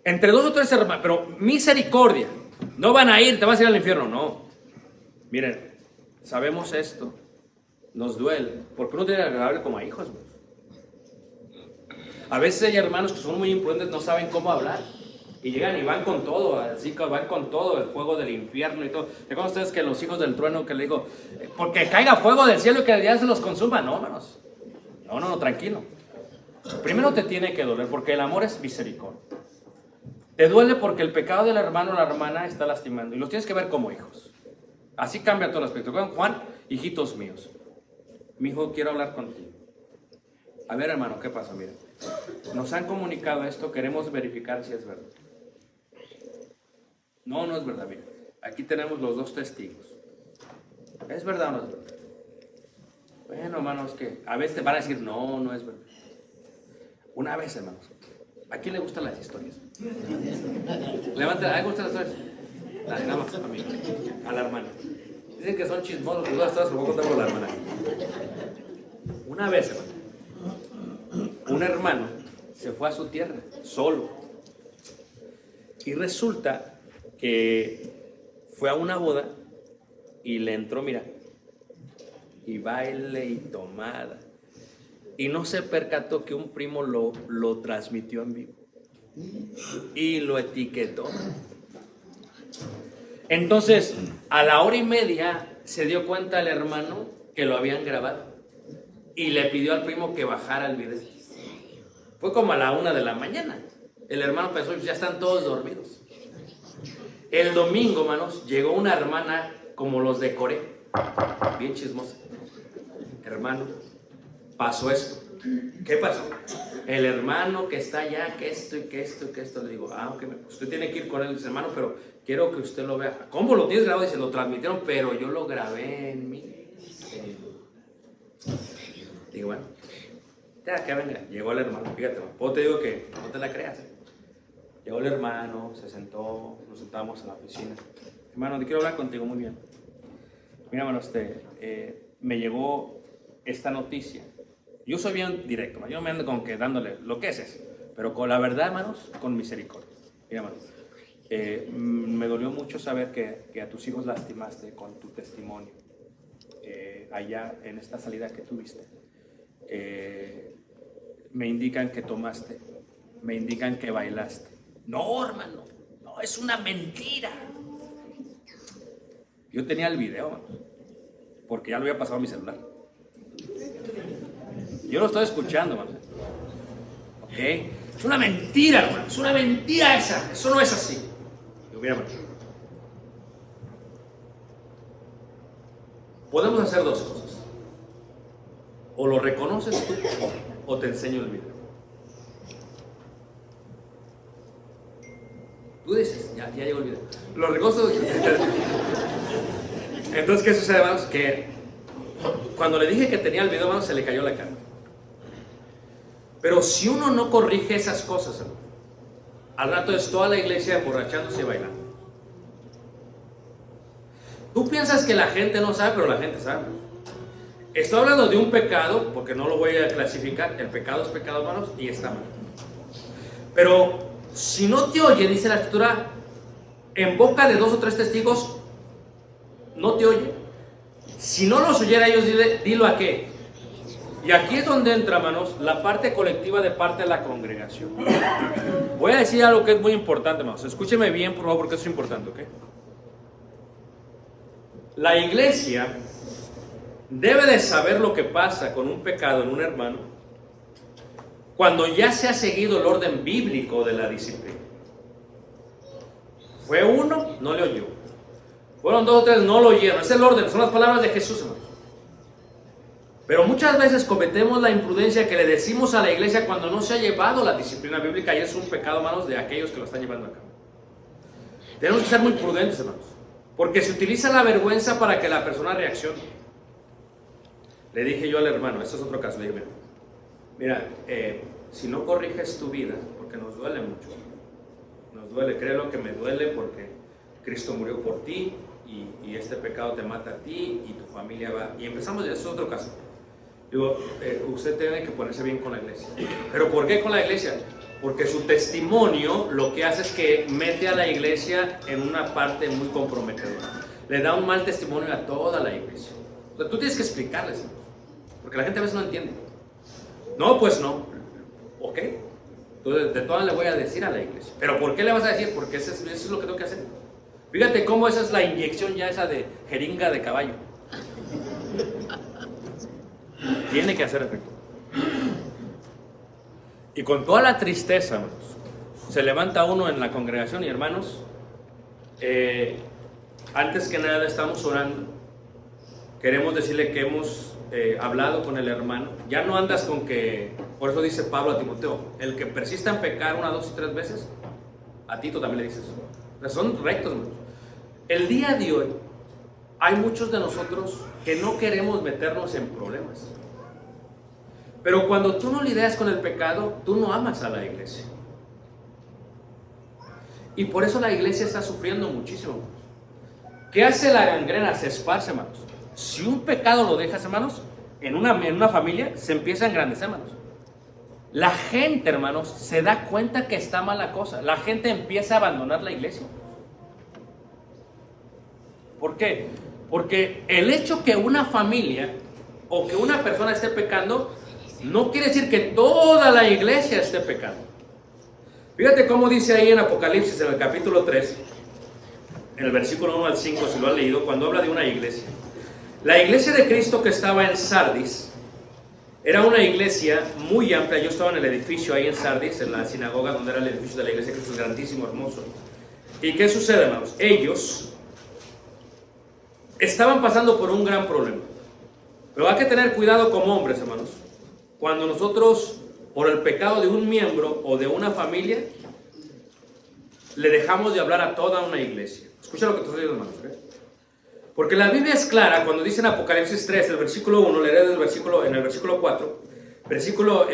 Entre 2 o 3 hermanos, pero misericordia. No van a ir, te vas a ir al infierno, no. Miren, sabemos esto. Nos duele, porque uno tiene que agradable como a hijos. A veces hay hermanos que son muy imprudentes, no saben cómo hablar. Y llegan y van con todo, así que van con todo, el fuego del infierno y todo. ¿Recuerdan ustedes que los hijos del trueno que le digo, porque caiga fuego del cielo y que ya se los consuma? No, hermanos. No, tranquilo. Primero te tiene que doler, porque el amor es misericordia. Te duele porque el pecado del hermano o la hermana está lastimando. Y los tienes que ver como hijos. Así cambia todo el aspecto. Juan, hijitos míos. Mi hijo, quiero hablar contigo. A ver, hermano, ¿qué pasa? Mira, nos han comunicado esto, queremos verificar si es verdad. No es verdad. Mira, aquí tenemos los 2 testigos. ¿Es verdad o no es verdad? Bueno, hermanos, que a veces te van a decir, no es verdad. Una vez, hermanos, ¿a quién le gustan las historias? Levanta, ¿a quién le gustan las historias? Nada más, a mí, a la hermana. Dicen que son chismosos, pero todas lo voy a contar con la hermana. Una vez, hermano, un hermano se fue a su tierra, solo. Y resulta que fue a una boda y le entró, mira, y baile y tomada. Y no se percató que un primo lo transmitió en vivo. Y lo etiquetó. Entonces, a la 1:30 se dio cuenta el hermano que lo habían grabado y le pidió al primo que bajara el video. Fue como a la 1 de la mañana. El hermano pensó, ya están todos dormidos. El domingo, hermanos, llegó una hermana como los decoré, bien chismosa. Hermano, pasó esto. ¿Qué pasó? El hermano que está allá, que esto, le digo, ok, usted tiene que ir con él, dice, hermano, pero quiero que usted lo vea. ¿Cómo lo tienes grabado? Dice, lo transmitieron, pero yo lo grabé en mí. Digo, bueno, ya que venga, llegó el hermano, fíjate, vos te digo que no te la creas. Llegó el hermano, se sentó, nos sentamos en la oficina. Hermano, te quiero hablar contigo muy bien. Mira, hermanos, me llegó esta noticia. Yo soy bien directo, yo me ando con que dándole lo que es eso, pero con la verdad, hermanos, con misericordia. Mira, hermanos, me dolió mucho saber que a tus hijos lastimaste con tu testimonio allá en esta salida que tuviste. Me indican que tomaste, me indican que bailaste. No, hermano, no, es una mentira. Yo tenía el video, hermano, porque ya lo había pasado a mi celular. Yo lo estoy escuchando, hermano. ¿Ok? Es una mentira, hermano. Es una mentira esa. Eso no es así. Yo, mira, hermano. Podemos hacer dos cosas. O lo reconoces tú o te enseño el video. Tú dices, ya llegó el video. Lo reconoces. Entonces, ¿qué sucede, hermanos? Que cuando le dije que tenía el video, hermanos, se le cayó la cara. Pero si uno no corrige esas cosas, hermano, al rato es toda la iglesia emborrachándose y bailando. Tú piensas que la gente no sabe, pero la gente sabe. Estoy hablando de un pecado, porque no lo voy a clasificar. El pecado es pecado, hermanos, y está mal. Pero si no te oye, dice la Escritura, en boca de 2 o 3 testigos, no te oye. Si no los oyera ellos, dilo a qué. Y aquí es donde entra, hermanos, la parte colectiva de parte de la congregación. Voy a decir algo que es muy importante, hermanos. Escúcheme bien, por favor, porque eso es importante, ¿ok? La iglesia debe de saber lo que pasa con un pecado en un hermano cuando ya se ha seguido el orden bíblico de la disciplina. Fue uno, no le oyó. Fueron 2 o 3, no lo oyeron. Es el orden, son las palabras de Jesús, hermano. Pero muchas veces cometemos la imprudencia que le decimos a la iglesia cuando no se ha llevado la disciplina bíblica, y es un pecado, hermanos, de aquellos que lo están llevando a cabo. Tenemos que ser muy prudentes, hermanos, porque se utiliza la vergüenza para que la persona reaccione. Le dije yo al hermano, este es otro caso, le dije, mira, si no corriges tu vida, porque nos duele mucho, nos duele, créelo que me duele porque Cristo murió por ti y este pecado te mata a ti y tu familia va, y empezamos, este es otro caso. Digo, usted tiene que ponerse bien con la iglesia. ¿Pero por qué con la iglesia? Porque su testimonio lo que hace es que mete a la iglesia en una parte muy comprometedora. Le da un mal testimonio a toda la iglesia. O sea, tú tienes que explicarles, porque la gente a veces no entiende. No, pues no. ¿Ok? Entonces, de todas le voy a decir a la iglesia. ¿Pero por qué le vas a decir? Porque eso es lo que tengo que hacer. Fíjate cómo esa es la inyección ya esa de jeringa de caballo. Tiene que hacer efecto. Y con toda la tristeza, hermanos, se levanta uno en la congregación y, hermanos, antes que nada estamos orando. Queremos decirle que hemos hablado con el hermano. Ya no andas con que, por eso dice Pablo a Timoteo, el que persista en pecar 1, 2 y 3 veces, a Tito también le dices eso. O sea, son rectos, hermanos. El día de hoy hay muchos de nosotros que no queremos meternos en problemas. Pero cuando tú no lidias con el pecado, tú no amas a la iglesia. Y por eso la iglesia está sufriendo muchísimo, hermanos. ¿Qué hace la gangrena? Se esparce, hermanos. Si un pecado lo dejas, hermanos, en una familia, se empieza a engrandecer, hermanos. La gente, hermanos, se da cuenta que está mala cosa. La gente empieza a abandonar la iglesia. ¿Por qué? Porque el hecho que una familia o que una persona esté pecando no quiere decir que toda la iglesia esté pecando. Fíjate cómo dice ahí en Apocalipsis, en el capítulo 3, en el versículo 1 al 5, si lo han leído, cuando habla de una iglesia. La iglesia de Cristo que estaba en Sardis era una iglesia muy amplia. Yo estaba en el edificio ahí en Sardis, en la sinagoga donde era el edificio de la iglesia, que es grandísimo, hermoso. ¿Y qué sucede, hermanos? Ellos estaban pasando por un gran problema. Pero hay que tener cuidado como hombres, hermanos. Cuando nosotros, por el pecado de un miembro o de una familia, le dejamos de hablar a toda una iglesia. Escucha lo que te estoy diciendo, hermanos, ¿okay? Porque la Biblia es clara cuando dice en Apocalipsis 3, el versículo 1, leeré en el versículo 4, versículo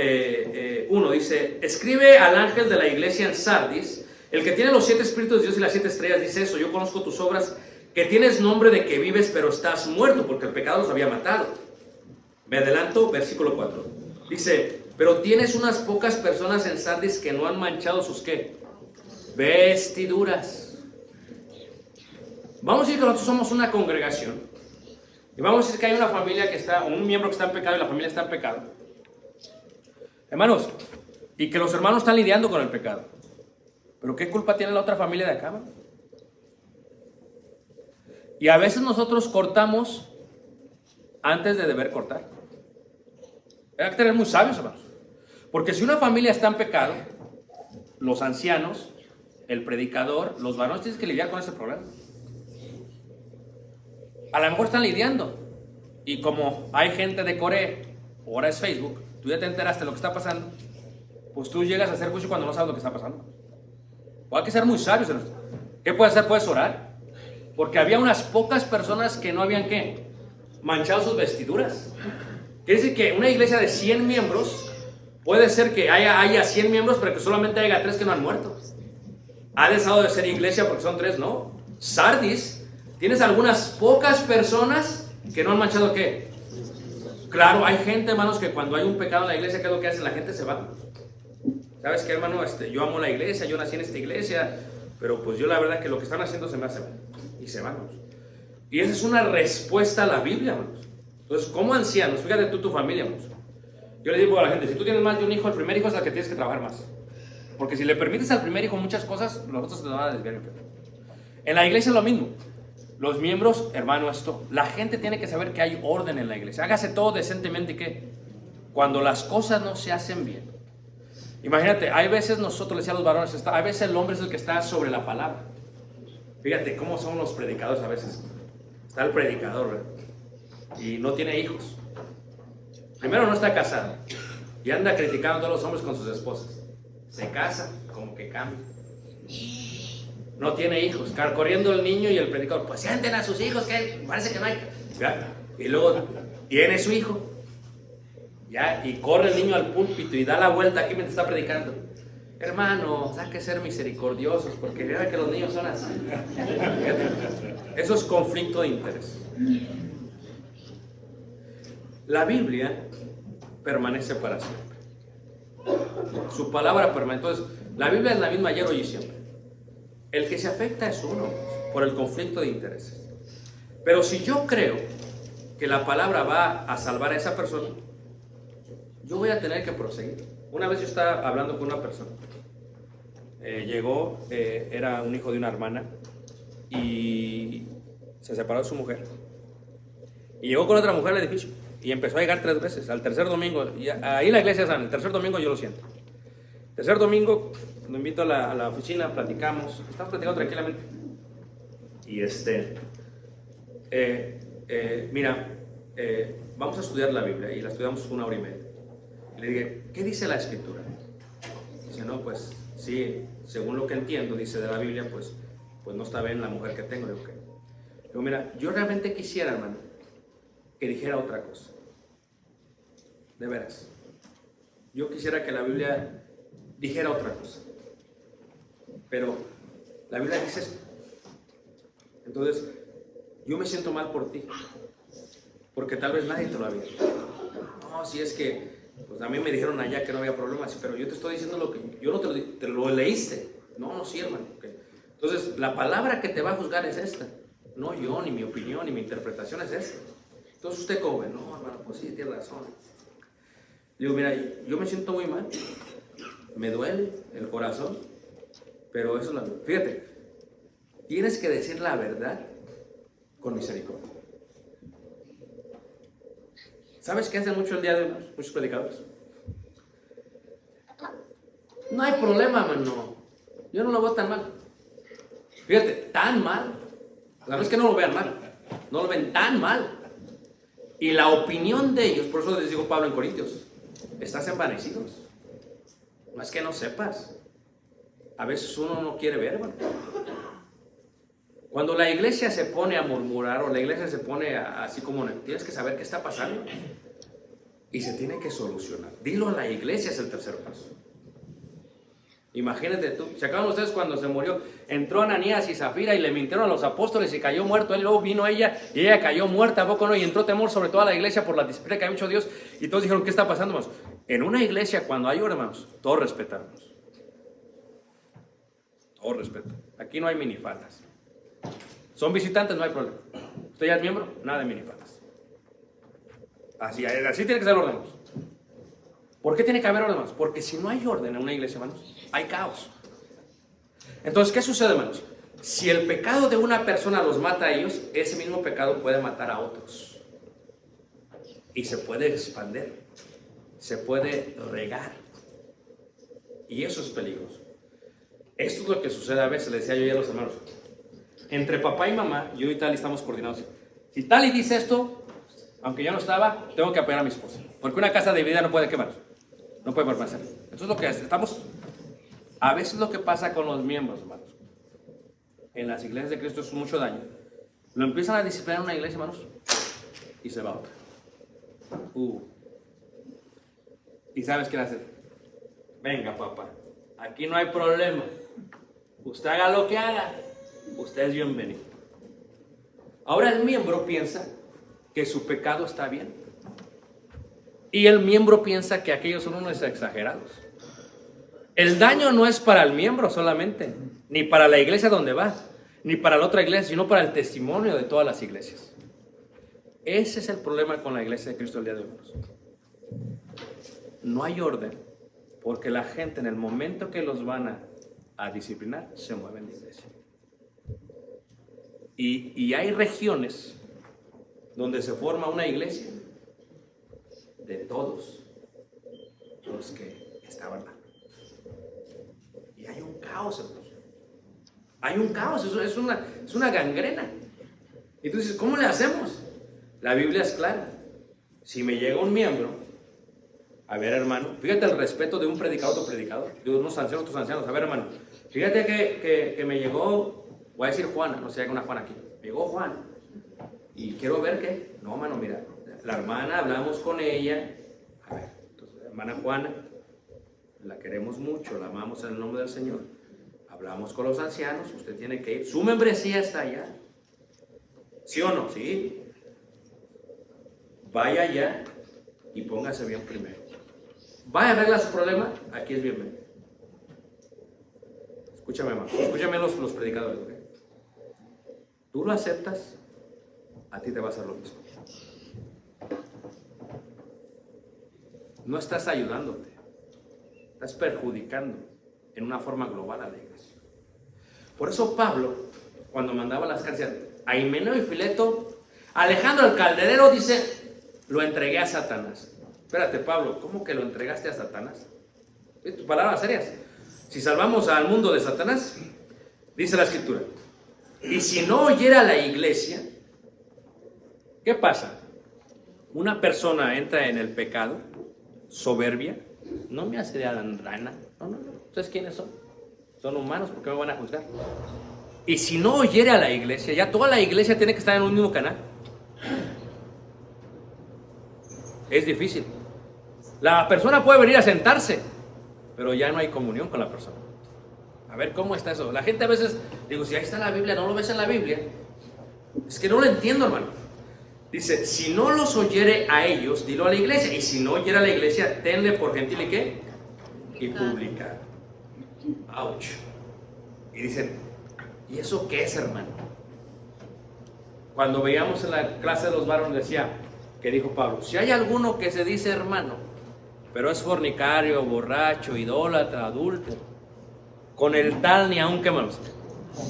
1, dice: escribe al ángel de la iglesia en Sardis, el que tiene los 7 espíritus de Dios y las 7 estrellas, dice eso: yo conozco tus obras, que tienes nombre de que vives, pero estás muerto, porque el pecado los había matado. Me adelanto, versículo 4. Dice, pero tienes unas pocas personas en Sardis que no han manchado sus, ¿qué? Vestiduras. Vamos a decir que nosotros somos una congregación, y vamos a decir que hay una familia que está, un miembro que está en pecado y la familia está en pecado. Hermanos, y que los hermanos están lidiando con el pecado. ¿Pero qué culpa tiene la otra familia de acá, man? Y a veces nosotros cortamos antes de deber cortar. Hay que tener muy sabios, hermanos. Porque si una familia está en pecado, los ancianos, el predicador, los varones tienen que lidiar con ese problema. A lo mejor están lidiando. Y como hay gente de Corea, ahora es Facebook, tú ya te enteraste de lo que está pasando, pues tú llegas a hacer juicio cuando no sabes lo que está pasando. O hay que ser muy sabios en esto. ¿Qué puedes hacer? Puedes orar. Porque había unas pocas personas que no habían, ¿qué? Manchado sus vestiduras. Quiere decir que una iglesia de 100 miembros, puede ser que haya 100 miembros, pero que solamente haya 3 que no han muerto. ¿Ha dejado de ser iglesia porque son 3? No. Sardis, tienes algunas pocas personas que no han manchado, ¿qué? Claro, hay gente, hermanos, que cuando hay un pecado en la iglesia, ¿qué es lo que hacen? La gente se va. ¿Sabes qué, hermano? Yo amo la iglesia, yo nací en esta iglesia, pero pues yo la verdad que lo que están haciendo se me hace mal. Y se van. Y esa es una respuesta a la Biblia, hermanos. Entonces, como ancianos, fíjate tú, tu familia, hermanos. Yo le digo a la gente, si tú tienes más de un hijo, el primer hijo es el que tienes que trabajar más. Porque si le permites al primer hijo muchas cosas, los otros te van a desviar. En la iglesia es lo mismo. Los miembros, hermano, la gente tiene que saber que hay orden en la iglesia. Hágase todo decentemente, y que cuando las cosas no se hacen bien. Imagínate, hay veces nosotros, le decía a los varones, hay veces el hombre es el que está sobre la palabra. Fíjate cómo son los predicadores a veces. Está el predicador, ¿verdad? Y no tiene hijos. Primero no está casado y anda criticando a todos los hombres con sus esposas. Se casa, como que cambia. No tiene hijos, corriendo el niño y el predicador, pues sienten a sus hijos, que parece que no hay. ¿Verdad? Y luego tiene su hijo, ya, y corre el niño al púlpito y da la vuelta aquí mientras está predicando. Hermano, hay que ser misericordiosos, porque vea que los niños son así. Eso es conflicto de interés. La Biblia permanece para siempre. Su palabra permanece. Entonces, la Biblia es la misma ayer, hoy y siempre. El que se afecta es uno, por el conflicto de intereses. Pero si yo creo que la palabra va a salvar a esa persona, yo voy a tener que proseguir. Una vez yo estaba hablando con una persona. Llegó, era un hijo de una hermana y se separó de su mujer. Y llegó con otra mujer al edificio y empezó a llegar 3 veces. Al tercer domingo, y ahí en la iglesia saben, el tercer domingo yo lo siento. El tercer domingo lo invito a la oficina, platicamos, estamos platicando tranquilamente. Y mira, vamos a estudiar la Biblia y la estudiamos 1 hora y media. Y le dije, ¿qué dice la Escritura? Dice, no, pues sí, según lo que entiendo, dice de la Biblia, pues no está bien la mujer que tengo. Digo, ¿qué? Digo, mira, yo realmente quisiera, hermano, que dijera otra cosa. De veras. Yo quisiera que la Biblia dijera otra cosa. Pero la Biblia dice esto. Entonces, yo me siento mal por ti. Porque tal vez nadie te lo había dicho. No, si es que pues a mí me dijeron allá que no había problemas, pero yo te estoy diciendo lo que yo no te lo leíste. No, sí, hermano. Okay. Entonces, la palabra que te va a juzgar es esta. No yo, ni mi opinión, ni mi interpretación es esta. Entonces, usted como ve, no, hermano, pues sí, tiene razón. Digo, mira, yo me siento muy mal. Me duele el corazón, pero eso es la verdad. Fíjate, tienes que decir la verdad con misericordia. ¿Sabes qué hacen mucho el día de hoy muchos predicadores? No hay problema, mano. Yo no lo veo tan mal. Fíjate, tan mal. La verdad es que no lo vean mal. No lo ven tan mal. Y la opinión de ellos, por eso les digo Pablo en Corintios, estás envanecidos. No es que no sepas. A veces uno no quiere ver, hermano. Cuando la iglesia se pone a murmurar o la iglesia se pone así como, tienes que saber qué está pasando y se tiene que solucionar. Dilo a la iglesia es el tercer paso. Imagínate tú, ¿se acuerdan ustedes cuando se murió? Entró Ananías y Zafira y le mintieron a los apóstoles y cayó muerto. Él luego vino ella y ella cayó muerta, ¿a poco no? Y entró temor sobre toda la iglesia por la disciplina que había hecho Dios. Y todos dijeron, ¿qué está pasando, hermanos? En una iglesia, cuando hay hermanos, todos respetamos. Todos respetan. Aquí no hay minifaldas. Son visitantes, no hay problema. ¿Usted ya es miembro? Nada de minifaldas. Así tiene que ser orden, hermanos. ¿Por qué tiene que haber orden, hermanos? Porque si no hay orden en una iglesia, hermanos, hay caos. Entonces, ¿qué sucede, hermanos? Si el pecado de una persona los mata a ellos, ese mismo pecado puede matar a otros. Y se puede expandir, se puede regar. Y eso es peligroso. Esto es lo que sucede a veces, le decía yo ya a los hermanos. Entre papá y mamá, yo y Tali estamos coordinados. Si Tali dice esto, aunque yo no estaba, tengo que apoyar a mi esposa. Porque una casa dividida no puede quemar. No puede permanecer. Entonces lo que estamos... A veces lo que pasa con los miembros, hermanos, en las iglesias de Cristo es mucho daño. Lo empiezan a disciplinar en una iglesia, hermanos, y se va a otra. ¿Y sabes qué hacer? Venga, papá, aquí no hay problema. Usted haga lo que haga, usted es bienvenido. Ahora el miembro piensa que su pecado está bien. Y el miembro piensa que aquellos son unos exagerados. El daño no es para el miembro solamente, ni para la iglesia donde va, ni para la otra iglesia, sino para el testimonio de todas las iglesias. Ese es el problema con la iglesia de Cristo el día de hoy. No hay orden, porque la gente en el momento que los van a disciplinar, se mueven de iglesia. Y hay regiones donde se forma una iglesia de todos los que estaban mal. Y hay un caos, hermanos. Hay un caos, es una gangrena. Y tú dices, ¿cómo le hacemos? La Biblia es clara. Si me llega un miembro, a ver, hermano, fíjate el respeto de un predicador a otro predicador, de unos ancianos a otros ancianos. A ver, hermano, fíjate que me llegó, voy a decir Juana, no sé si hay una Juana aquí. Me llegó Juana y quiero ver qué. No, hermano, mira, la hermana, hablamos con ella. A ver, entonces, la hermana Juana, la queremos mucho, la amamos en el nombre del Señor. Hablamos con los ancianos, usted tiene que ir. Su membresía está allá. ¿Sí o no? Sí. Vaya allá y póngase bien primero. Vaya a arreglar su problema, aquí es bienvenido. Escúchame, hermano. Escúchame los predicadores. ¿Okay? Tú lo aceptas, a ti te va a hacer lo mismo. No estás ayudándote, estás perjudicando en una forma global a la iglesia. Por eso Pablo, cuando mandaba las cartas a Himeneo y Fileto, Alejandro el calderero dice, lo entregué a Satanás. Espérate, Pablo, ¿cómo que lo entregaste a Satanás? Tus palabras serias. Si salvamos al mundo de Satanás, dice la Escritura, y si no oyera la iglesia, ¿qué pasa? Una persona entra en el pecado, soberbia, no me hace de rana. No. ¿Ustedes quiénes son? Son humanos, ¿por qué me van a juzgar? Y si no oyera a la iglesia, ya toda la iglesia tiene que estar en un mismo canal. Es difícil. La persona puede venir a sentarse, pero ya no hay comunión con la persona. A ver, ¿cómo está eso? La gente a veces, digo, si ahí está la Biblia, ¿no lo ves en la Biblia? Es que no lo entiendo, hermano. Dice, si no los oyere a ellos, dilo a la iglesia. Y si no oyera a la iglesia, tenle por gentil y ¿qué? Y publicar. Ouch. Y dicen, ¿y eso qué es, hermano? Cuando veíamos en la clase de los varones, decía, que dijo Pablo, si hay alguno que se dice hermano, pero es fornicario, borracho, idólatra, adúltero, con el tal ni aun que malos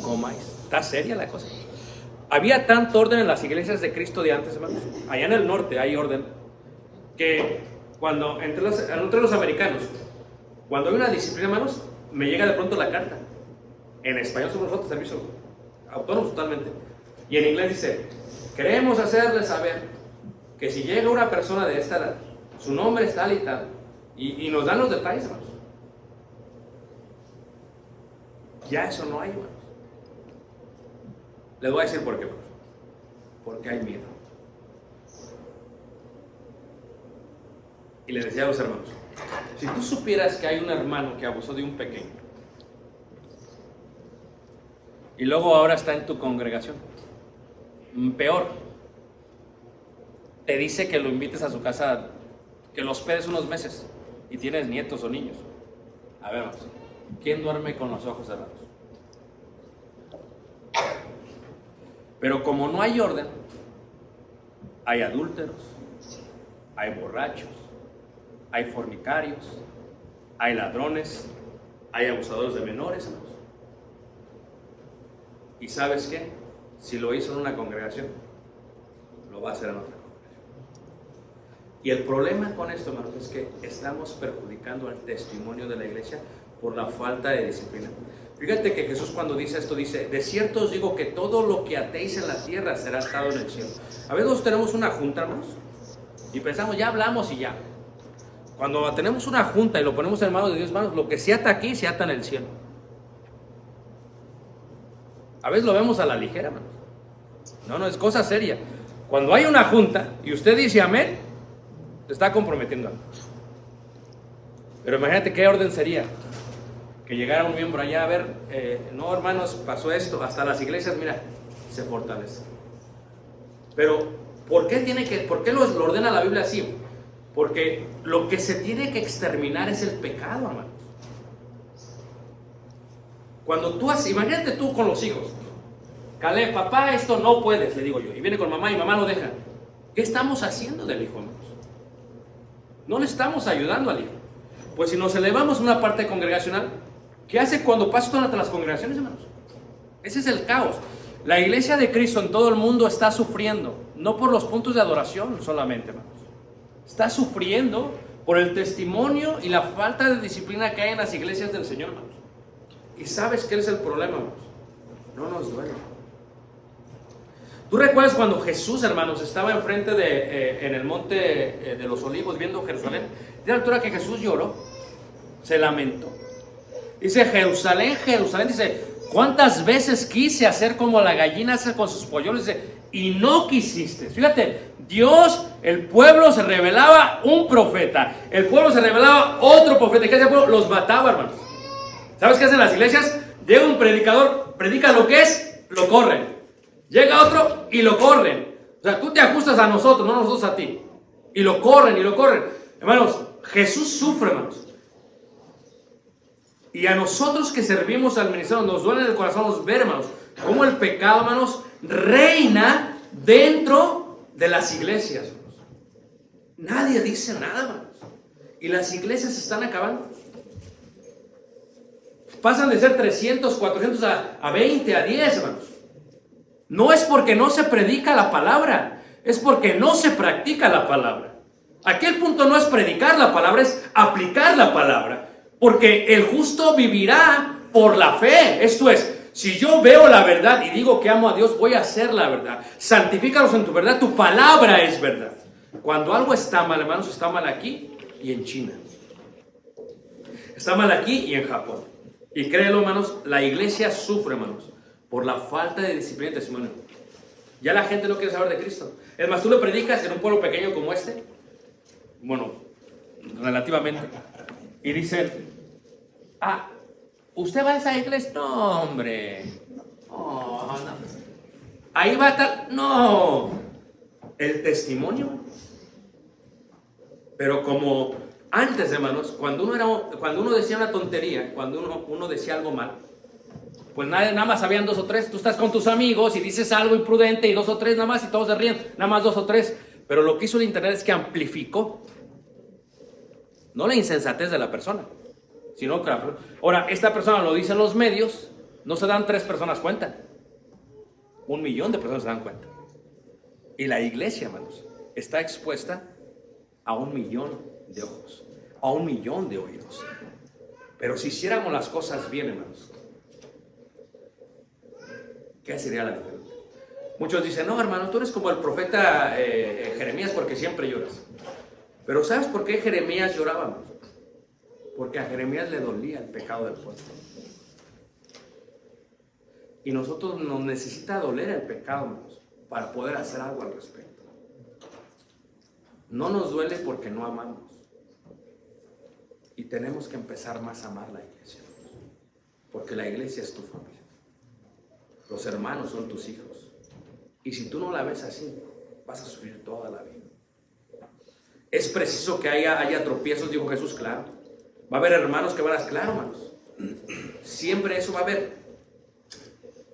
comáis. Está seria la cosa. Había tanto orden en las iglesias de Cristo de antes, hermanos. Allá en el norte hay orden, que cuando entre los americanos, cuando hay una disciplina, hermanos, me llega de pronto la carta. En español somos nosotros, servicio autónomos totalmente. Y en inglés dice, queremos hacerles saber que si llega una persona de esta edad, su nombre es tal y tal, y nos dan los detalles, hermanos. Ya eso no hay, hermanos. Les voy a decir por qué, hermanos. Porque hay miedo. Y les decía a los hermanos, si tú supieras que hay un hermano que abusó de un pequeño, y luego ahora está en tu congregación. Peor, te dice que lo invites a su casa, que lo hospedes unos meses y tienes nietos o niños. A ver, vamos, ¿quién duerme con los ojos cerrados? Pero como no hay orden, hay adúlteros, hay borrachos, hay fornicarios, hay ladrones, hay abusadores de menores, hermanos. ¿Y sabes qué? Si lo hizo en una congregación, lo va a hacer en otra congregación. Y el problema con esto, hermanos, es que estamos perjudicando al testimonio de la iglesia por la falta de disciplina. Fíjate que Jesús, cuando dice esto, dice: de cierto os digo que todo lo que atéis en la tierra será atado en el cielo. A veces nosotros tenemos una junta, hermanos, y pensamos, ya hablamos y ya. Cuando tenemos una junta y lo ponemos en manos de Dios, hermanos, lo que se ata aquí se ata en el cielo. A veces lo vemos a la ligera, hermanos. No, es cosa seria. Cuando hay una junta y usted dice amén, te está comprometiendo algo. Pero imagínate qué orden sería que llegara un miembro allá a ver, no, hermanos, pasó esto. Hasta las iglesias, mira, se fortalecen. Pero ¿por qué lo ordena la Biblia así? Porque lo que se tiene que exterminar es el pecado, hermanos. Cuando tú haces, imagínate tú con los hijos. Caleb, papá, esto no puedes, le digo yo. Y viene con mamá y mamá lo deja. ¿Qué estamos haciendo del hijo, hermanos? No le estamos ayudando al hijo. Pues si nos elevamos a una parte congregacional, ¿qué hace cuando pasa durante las congregaciones, hermanos? Ese es el caos. La iglesia de Cristo en todo el mundo está sufriendo, no por los puntos de adoración solamente, hermanos. Está sufriendo por el testimonio y la falta de disciplina que hay en las iglesias del Señor, hermanos. ¿Y sabes qué es el problema, hermanos? No nos duele. ¿Tú recuerdas cuando Jesús, hermanos, estaba enfrente en el monte de los Olivos viendo Jerusalén? De la altura que Jesús lloró, se lamentó. Dice: Jerusalén, Jerusalén, dice, ¿cuántas veces quise hacer como la gallina hace con sus polluelos? Dice, y no quisiste. Fíjate, Dios, el pueblo se revelaba un profeta, el pueblo se revelaba otro profeta. ¿Qué hace el pueblo? Los mataba, hermanos. ¿Sabes qué hacen las iglesias? Llega un predicador, predica lo que es, lo corren. Llega otro y lo corren. O sea, tú te ajustas a nosotros, no nosotros a ti. Y lo corren, y lo corren. Hermanos, Jesús sufre, hermanos. Y a nosotros que servimos al ministerio, nos duele en el corazón nos ver, hermanos, cómo el pecado, hermanos, reina dentro de las iglesias, hermanos. Nadie dice nada, hermanos. Y las iglesias se están acabando. Pasan de ser 300, 400 a 20, a 10, hermanos. No es porque no se predica la palabra, es porque no se practica la palabra. Aquí el punto no es predicar la palabra, es aplicar la palabra. Porque el justo vivirá por la fe. Esto es, si yo veo la verdad y digo que amo a Dios, voy a hacer la verdad. Santifícalos en tu verdad, tu palabra es verdad. Cuando algo está mal, hermanos, está mal aquí y en China. Está mal aquí y en Japón. Y créelo, hermanos, la iglesia sufre, hermanos, por la falta de disciplina y testimonio. Ya la gente no quiere saber de Cristo. Es más, tú le predicas en un pueblo pequeño como este, bueno, relativamente, y dicen: ah, ¿usted va a esa iglesia? No, hombre. No. Ahí va a estar. No. El testimonio. Pero como antes, hermanos, cuando uno decía una tontería, cuando uno decía algo mal, pues nada más habían 2 o 3. Tú estás con tus amigos y dices algo imprudente y 2 o 3 nada más y todos se ríen. Nada más 2 o 3. Pero lo que hizo el internet es que amplificó. No la insensatez de la persona, sino que ahora esta persona lo dice en los medios, no se dan 3 personas cuenta, 1 millón de personas se dan cuenta. Y la iglesia, hermanos, está expuesta a 1 millón de ojos, a 1 millón de oídos. Pero si hiciéramos las cosas bien, hermanos, ¿qué sería la diferencia? Muchos dicen: no, hermano, tú eres como el profeta Jeremías porque siempre lloras. Pero ¿sabes por qué Jeremías lloraba? Porque a Jeremías le dolía el pecado del pueblo. Y nosotros nos necesita doler el pecado, hermanos, para poder hacer algo al respecto. No nos duele porque no amamos. Y tenemos que empezar más a amar la iglesia. Porque la iglesia es tu familia. Los hermanos son tus hijos. Y si tú no la ves así, vas a sufrir toda la vida. Es preciso que haya tropiezos, dijo Jesús, claro. Va a haber hermanos que van a... Claro, hermanos. Siempre eso va a haber.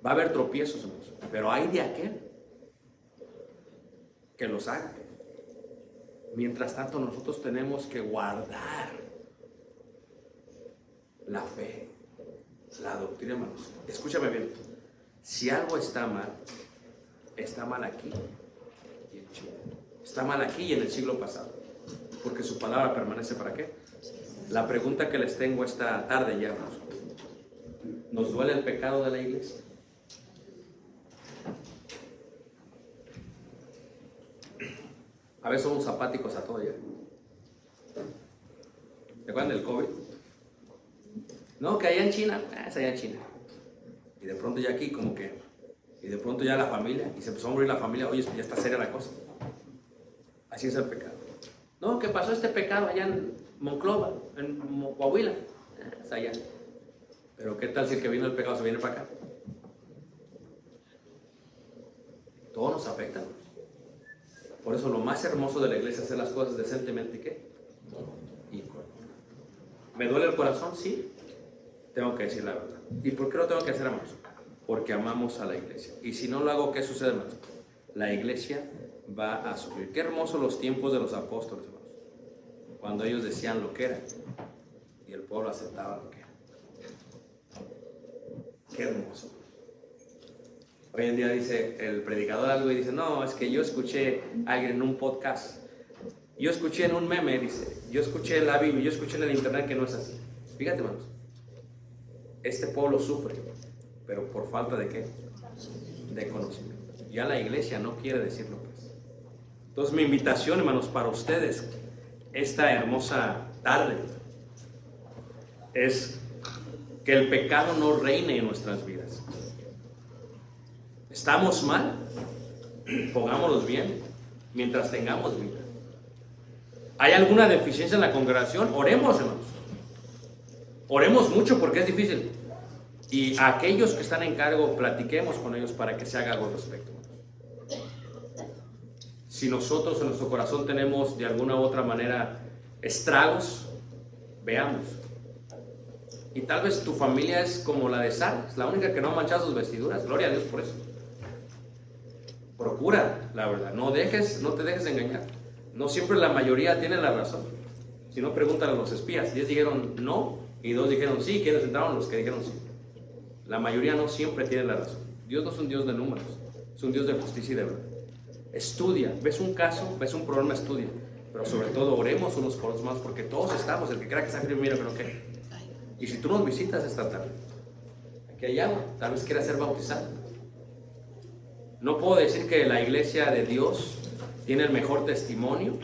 Va a haber tropiezos, hermanos. Pero hay de aquel que los haga. Mientras tanto, nosotros tenemos que guardar la fe, la doctrina, hermanos. Escúchame bien. Si algo está mal aquí y en Chile. Está mal aquí y en el siglo pasado. Porque su palabra permanece ¿para qué? La pregunta que les tengo esta tarde ya, hermanos. ¿Nos duele el pecado de la iglesia? A veces somos apáticos a todo ya. ¿Se acuerdan del COVID? No, que allá en China, es allá en China. Y de pronto ya aquí como que, y de pronto ya la familia, y se empezó a morir la familia, oye, ya está seria la cosa. Así es el pecado. No, que pasó este pecado allá en Monclova, en Coahuila, es allá. Pero ¿qué tal si el que vino el pecado se viene para acá? Todo nos afecta. Por eso lo más hermoso de la iglesia es hacer las cosas decentemente y ¿qué? Y con... ¿Me duele el corazón? Sí. Tengo que decir la verdad. ¿Y por qué lo tengo que hacer, hermanos? Porque amamos a la iglesia. Y si no lo hago, ¿qué sucede, hermanos? La iglesia va a sufrir. Qué hermosos los tiempos de los apóstoles, hermanos. Cuando ellos decían lo que era y el pueblo aceptaba lo que era. Qué hermoso. Hoy en día dice el predicador algo y dice, no, es que yo escuché a alguien en un podcast, yo escuché en un meme, dice, yo escuché en la Biblia, yo escuché en el internet que no es así. Fíjate, hermanos, este pueblo sufre, pero por falta de ¿qué? De conocimiento. Ya la iglesia no quiere decirlo, pues. Entonces mi invitación, hermanos, para ustedes esta hermosa tarde es que el pecado no reine en nuestras vidas. ¿Estamos mal? Pongámoslos bien mientras tengamos vida. ¿Hay alguna deficiencia en la congregación? Oremos, hermanos. Oremos mucho porque es difícil. Y a aquellos que están en cargo, platiquemos con ellos para que se haga algo al respecto. Si nosotros en nuestro corazón tenemos de alguna u otra manera estragos, veamos. Y tal vez tu familia es como la de Sara, es la única que no ha manchado sus vestiduras. Gloria a Dios por eso. Procura, la verdad, no te dejes engañar. No siempre la mayoría tiene la razón. Si no, pregúntale a los espías. 10 dijeron no y 2 dijeron sí. ¿Quiénes entraron? Los que dijeron sí. La mayoría no siempre tiene la razón. Dios no es un Dios de números, es un Dios de justicia y de verdad. Estudia, ves un caso, ves un problema, estudia. Pero sobre todo oremos unos por los demás, porque todos estamos, el que crea que está frío, mira que no quiere. Y si tú nos visitas esta tarde, aquí hay agua, tal vez quieras ser bautizado. No puedo decir que la iglesia de Dios tiene el mejor testimonio.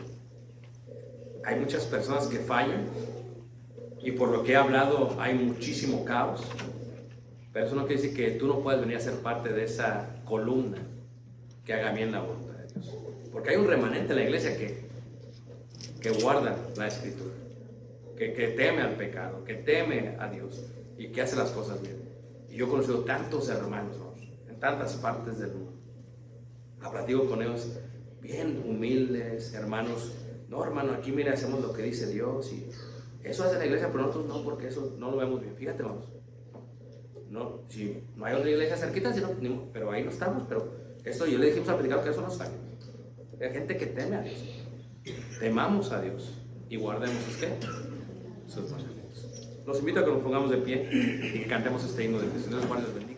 Hay muchas personas que fallan y por lo que he hablado hay muchísimo caos. Pero eso no quiere decir que tú no puedas venir a ser parte de esa columna que haga bien la voluntad de Dios. Porque hay un remanente en la iglesia que guarda la escritura, que teme al pecado, que teme a Dios y que hace las cosas bien. Y yo he conocido tantos hermanos en tantas partes del mundo. Platico con ellos bien humildes, hermanos. No, hermano, aquí mira, hacemos lo que dice Dios y eso hace la iglesia, pero nosotros no, porque eso no lo vemos bien. Fíjate, vamos. No, si no hay otra iglesia cerquita, pero ahí no estamos. Pero esto yo le dijimos al predicador que eso no está bien. Hay gente que teme a Dios. Temamos a Dios y guardemos sus mandamientos. Los invito a que nos pongamos de pie y que cantemos este himno de Cristo. Dios guarde y los bendiga.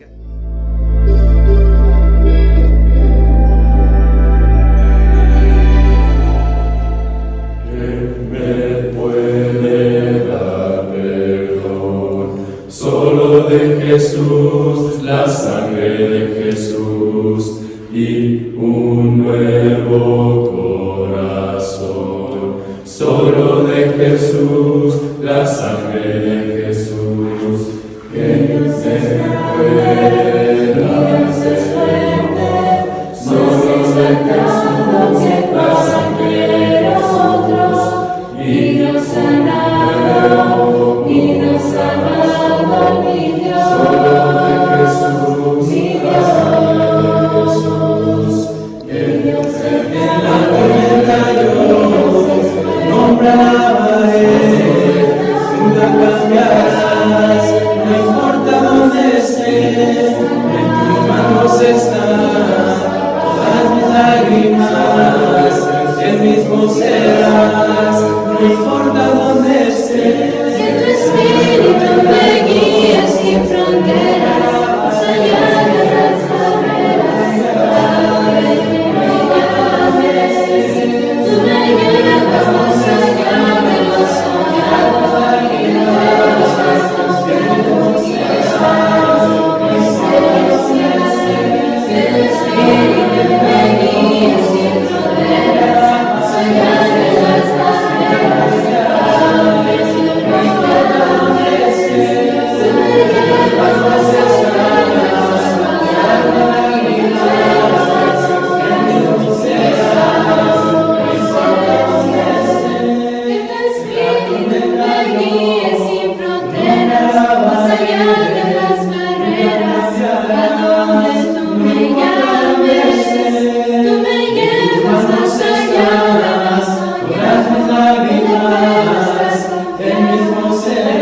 De Jesús, la sangre de Jesús y un nuevo corazón. Solo de Jesús, la sangre de Jesús, que Dios es grande, Dios es fuerte, solo de Jesús, la sangre de nosotros, y nos sanado, y nos amado. Solo de Jesús, mi Dios. En la tormenta yo nombre alabaré, nunca cambiarás, no importa dónde esté, en tus manos están todas mis lágrimas, el mismo serás, no importa dónde esté. Que tu espíritu me guíe sin fronteras, más allá de las barreras. Ahora tú me llames, tú me llevas más allá de lo soñado, y de los pasos que tú quieras, presencias. Que tu espíritu me guíe sin fronteras, más allá de las barreras. Ahora tú me llames, tú me llevas más allá de lo soñado, y de los pasos que tú quieras, presencias. Que tu espíritu me guíe sin fronteras, más allá de las barreras. A donde tú me llames, tú me llevas más allá de lo soñado, y de los pasos que El mismo serás.